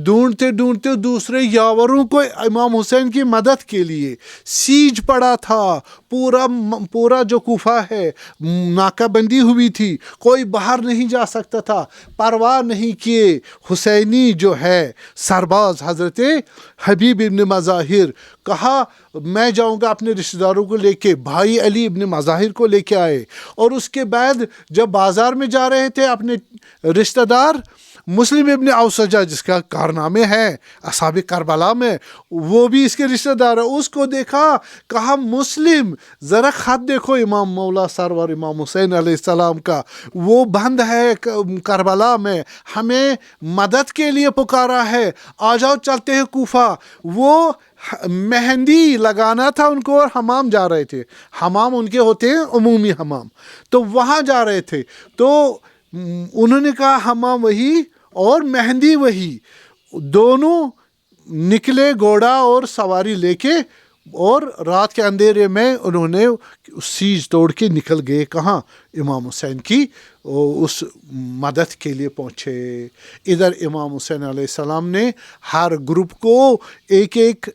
ڈھونڈتے ڈھونڈتے دوسرے یاوروں کو امام حسین کی مدد کے لیے۔ سیج پڑا تھا، پورا جو کوفہ ہے ناکہ بندی ہوئی تھی، کوئی باہر نہیں جا سکتا تھا، پرواہ نہیں کیے حسینی جو ہے سرباز حضرت حبیب ابن مظاہر، کہا میں جاؤں گا اپنے رشتہ داروں کو لے کے، بھائی علی ابن مظاہر کو لے کے آئے، اور اس کے بعد جب بازار میں جا رہے تھے اپنے رشتہ دار مسلم ابن اوسجہ جس کا کارنامے ہے اصحاب کربلا میں، وہ بھی اس کے رشتہ دار ہے، اس کو دیکھا، کہا مسلم ذرا خط دیکھو امام مولا سرور امام حسین علیہ السلام کا، وہ بند ہے کربلا میں، ہمیں مدد کے لیے پکارا ہے، آ جاؤ چلتے ہیں کوفہ۔ وہ مہندی لگانا تھا ان کو، اور حمام جا رہے تھے، حمام ان کے ہوتے ہیں عمومی حمام، تو وہاں جا رہے تھے، تو انہوں نے کہا حمام وہی اور مہندی وہی، دونوں نکلے گھوڑا اور سواری لے کے، اور رات کے اندھیرے میں انہوں نے سیج توڑ کے نکل گئے کہاں، امام حسین کی اس مدد کے لیے پہنچے۔ ادھر امام حسین علیہ السلام نے ہر گروپ کو ایک ایک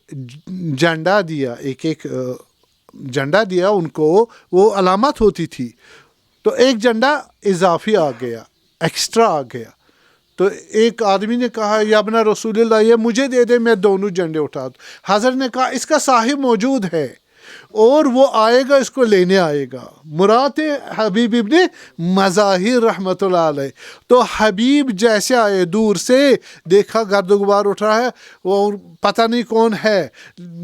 جھنڈا دیا، ایک ایک جھنڈا دیا ان کو، وہ علامت ہوتی تھی، تو ایک جھنڈا اضافی آ گیا، ایکسٹرا آ گیا، تو ایک آدمی نے کہا یا ابن رسول اللہ یہ مجھے دے دے، میں دونوں جھنڈے اٹھا دوں۔ حضرت نے کہا اس کا صاحب موجود ہے، اور وہ آئے گا اس کو لینے آئے گا. مراد ہے حبیب ابن مظاہر رحمۃ اللہ علیہ. تو حبیب جیسے آئے دور سے دیکھا گرد و غبار اٹھ رہا ہے وہ پتہ نہیں کون ہے.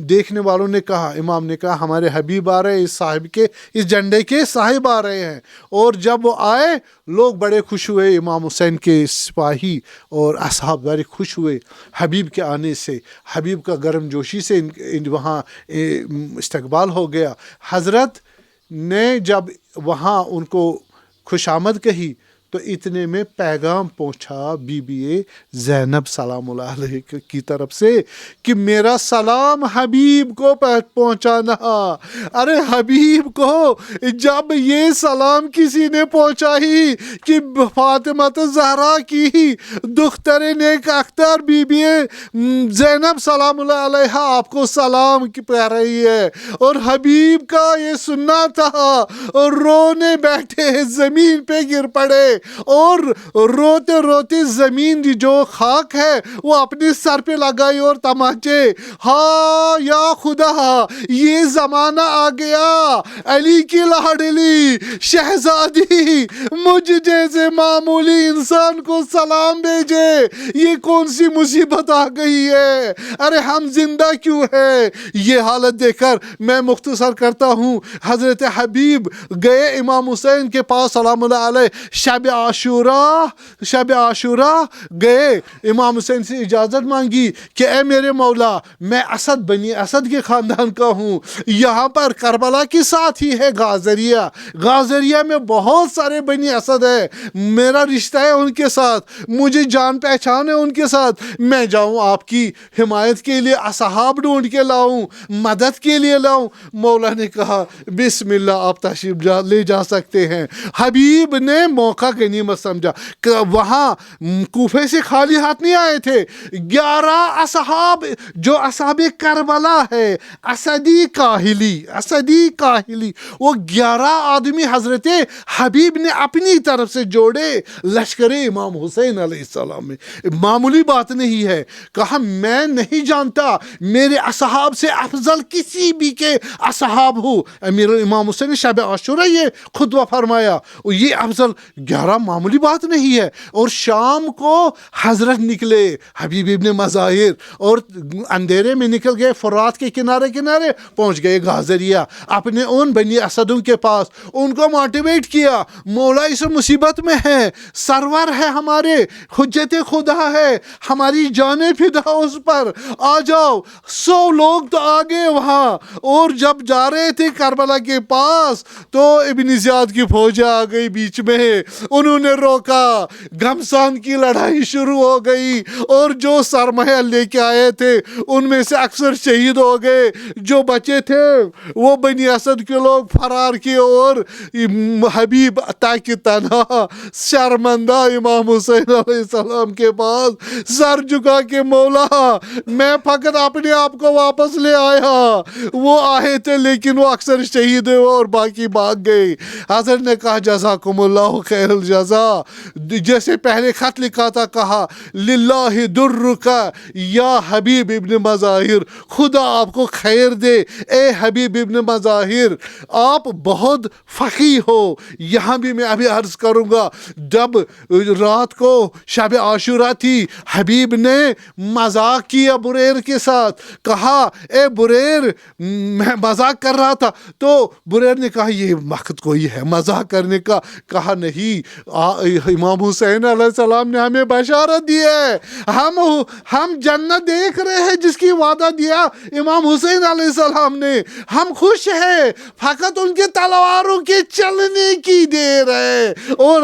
دیکھنے والوں نے کہا امام نے کہا ہمارے حبیب آ رہے ہیں، اس جھنڈے کے صاحب آ رہے ہیں. اور جب وہ آئے لوگ بڑے خوش ہوئے، امام حسین کے سپاہی اور اصحاب بڑے خوش ہوئے حبیب کے آنے سے. حبیب کا گرم جوشی سے وہاں استقبال ہو گیا. حضرت نے جب وہاں ان کو خوش آمد کہی تو اتنے میں پیغام پہنچا بی بی زینب سلام اللہ علیہ کی طرف سے کہ میرا سلام حبیب کو پہنچانا. ارے حبیب کو جب یہ سلام کسی نے پہنچائی کہ فاطمہ زہرا کی دختر نیک اختر بی بی زینب سلام اللہ علیہ آپ کو سلام کی پہ رہی ہے، اور حبیب کا یہ سننا تھا اور رونے بیٹھے زمین پہ گر پڑے اور روتے روتے زمین جو خاک ہے وہ اپنے سر پہ لگائی اور تماچے. ہاں یا خدا یہ زمانہ آ گیا، علی کی لاڈلی شہزادی مجھ جیسے معمولی انسان کو سلام بھیجے، یہ کون سی مصیبت آ گئی ہے؟ ارے ہم زندہ کیوں ہے؟ یہ حالت دیکھ کر میں مختصر کرتا ہوں. حضرت حبیب گئے امام حسین کے پاس سلام اللہ علیہ، شب عاشورہ گئے، امام حسین سے اجازت مانگی کہ اے میرے مولا میں اسد بنی اسد کے خاندان کا ہوں، یہاں پر کربلا کے ساتھ ہی ہے غازریہ میں بہت سارے بنی اسد ہے، میرا رشتہ ہے ان کے ساتھ، مجھے جان پہچان ہے ان کے ساتھ، میں جاؤں آپ کی حمایت کے لیے اصحاب ڈھونڈ کے لاؤں، مدد کے لیے لاؤں؟ مولا نے کہا بسم اللہ آپ تشریف لے جا سکتے ہیں. حبیب نے موقع غنیمت سمجھا کہ وہاں کوفے سے خالی ہاتھ نہیں آئے تھے. 11 اصحاب جو اصحاب کربلا ہے، اسدی کاہلی وہ 11 آدمی حضرت حبیب نے اپنی طرف سے جوڑے لشکر امام حسین علیہ السلام میں. معمولی بات نہیں ہے. کہا میں نہیں جانتا میرے اصحاب سے افضل کسی بھی کے اصحاب ہو. امیر امام حسین نے شب عاشورہ یہ خطبہ فرمایا، اور یہ افضل 11 معمولی بات نہیں ہے. اور شام کو حضرت نکلے حبیب ابن مظاہر اور اندھیرے میں نکل گئے، فرات کے کنارے پہنچ گئے غازریہ اپنے ان بنی اسدوں کے پاس. ان کو موٹیویٹ کیا، مولا اس مصیبت میں ہے، سرور ہے ہمارے، حجت خدا ہے، ہماری جانیں فدا اس پر، آ جاؤ. 100 لوگ تو آ گئے وہاں. اور جب جا رہے تھے کربلا کے پاس تو ابن زیاد کی فوج آ گئی بیچ میں، انہوں نے روکا، گھمسان کی لڑائی شروع ہو گئی. اور جو سرمایہ لے کے آئے تھے ان میں سے اکثر شہید ہو گئے، جو بچے تھے وہ بنی اسد کے لوگ فرار کیے. اور حبیب تاکہ تنہا شرمندہ امام حسین علیہ السلام کے پاس سر جھکا کے مولا میں فقط اپنے آپ کو واپس لے آیا، وہ آئے تھے لیکن وہ اکثر شہید ہوئے اور باقی بھاگ گئے. حضرت نے کہا جزاکم اللہ خیر الجزا، جیسے پہلے خط لکھا تھا، کہا للہ درک یا حبیب ابن مظاہر، خدا آپ کو خیر دے اے حبیب ابن مظاہر، آپ بہت فقیہ ہو. یہاں بھی میں ابھی عرض کروں گا، جب رات کو شب عاشورہ تھی حبیب نے مذاق کیا بریر کے ساتھ، کہا اے بریر میں مذاق کر رہا تھا. تو بریر نے کہا یہ وقت کوئی ہے مذاق کرنے کا؟ کہا نہیں، امام حسین علیہ السلام نے ہمیں بشارت دی ہے، ہم جنت دیکھ رہے ہیں جس کی وعدہ دیا امام حسین علیہ السلام نے، ہم خوش ہیں، فقط ان کے تلواروں کے چلنے کی دیر ہے اور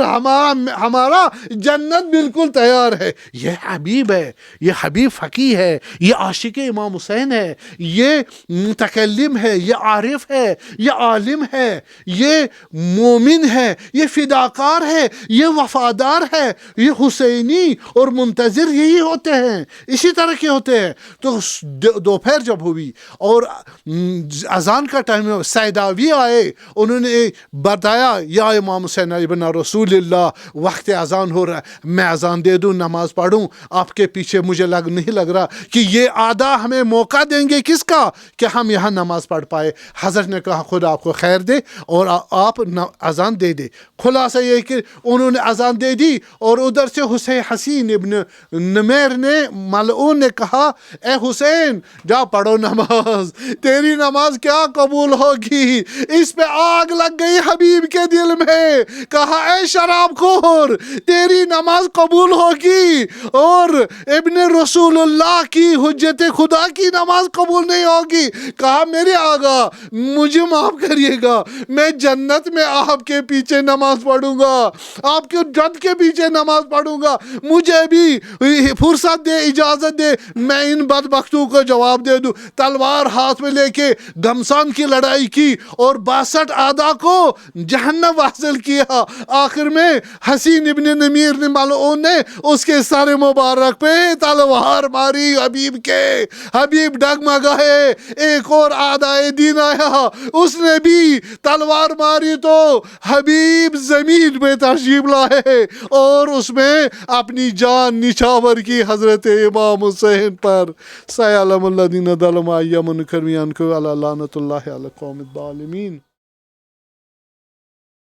ہمارا جنت بالکل تیار ہے. یہ حبیب ہے، یہ حبیب فقیہ ہے، یہ عاشق امام حسین ہے، یہ متکلم ہے، یہ عارف ہے، یہ عالم ہے، یہ مومن ہے، یہ فداکار ہے، ہے یہ وفادار ہے، یہ حسینی اور منتظر یہی ہوتے ہیں، اسی طرح کے ہوتے ہیں. تو دوپہر جب ہوئی اور اذان کا ٹائم، سیداوی آئے، انہوں نے بتایا یا امام حسین ابن رسول اللہ وقت اذان ہو رہا ہے، میں اذان دے دوں، نماز پڑھوں، آپ کے پیچھے مجھے نہیں لگ رہا کہ یہ آدھا ہمیں موقع دیں گے کس کا کہ ہم یہاں نماز پڑھ پائے. حضرت نے کہا خدا آپ کو خیر دے اور آپ اذان دے دے. خلاصہ یہ کہ انہوں نے اذان دے دی اور ادھر سے حسین ابن نمیر نے ملعون نے کہا اے حسین جا پڑھو نماز، تیری نماز کیا قبول ہوگی. اس پہ آگ لگ گئی حبیب کے دل میں، کہا اے شراب خور تیری نماز قبول ہوگی اور ابن رسول اللہ کی حجت خدا کی نماز قبول نہیں ہوگی. کہا میرے آقا مجھے معاف کریے گا، میں جنت میں آپ کے پیچھے نماز پڑھوں گا، آپ کے جد کے پیچھے نماز پڑھوں گا، مجھے بھی فرصت دے، اجازت دے، میں ان بدبختوں کو جواب دے دوں. تلوار ہاتھ میں لے کے گھمسان کی لڑائی کی اور 62 اعداء کو جہنم حاصل کیا. آخر میں حسین ابن نمیر نے ملعون نے اس کے سر مبارک پہ تلوار ماری حبیب کے. حبیب ڈگمگائے، ایک اور اعدائے دین آیا، اس نے بھی تلوار ماری تو حبیب زمین پہ تشریف لائے اور اس میں اپنی جان نچھاور کی حضرت امام حسین پر. سیعلم الذین ظلموا ای منکر ینکر علی لعنت اللہ علی القوم الظالمین.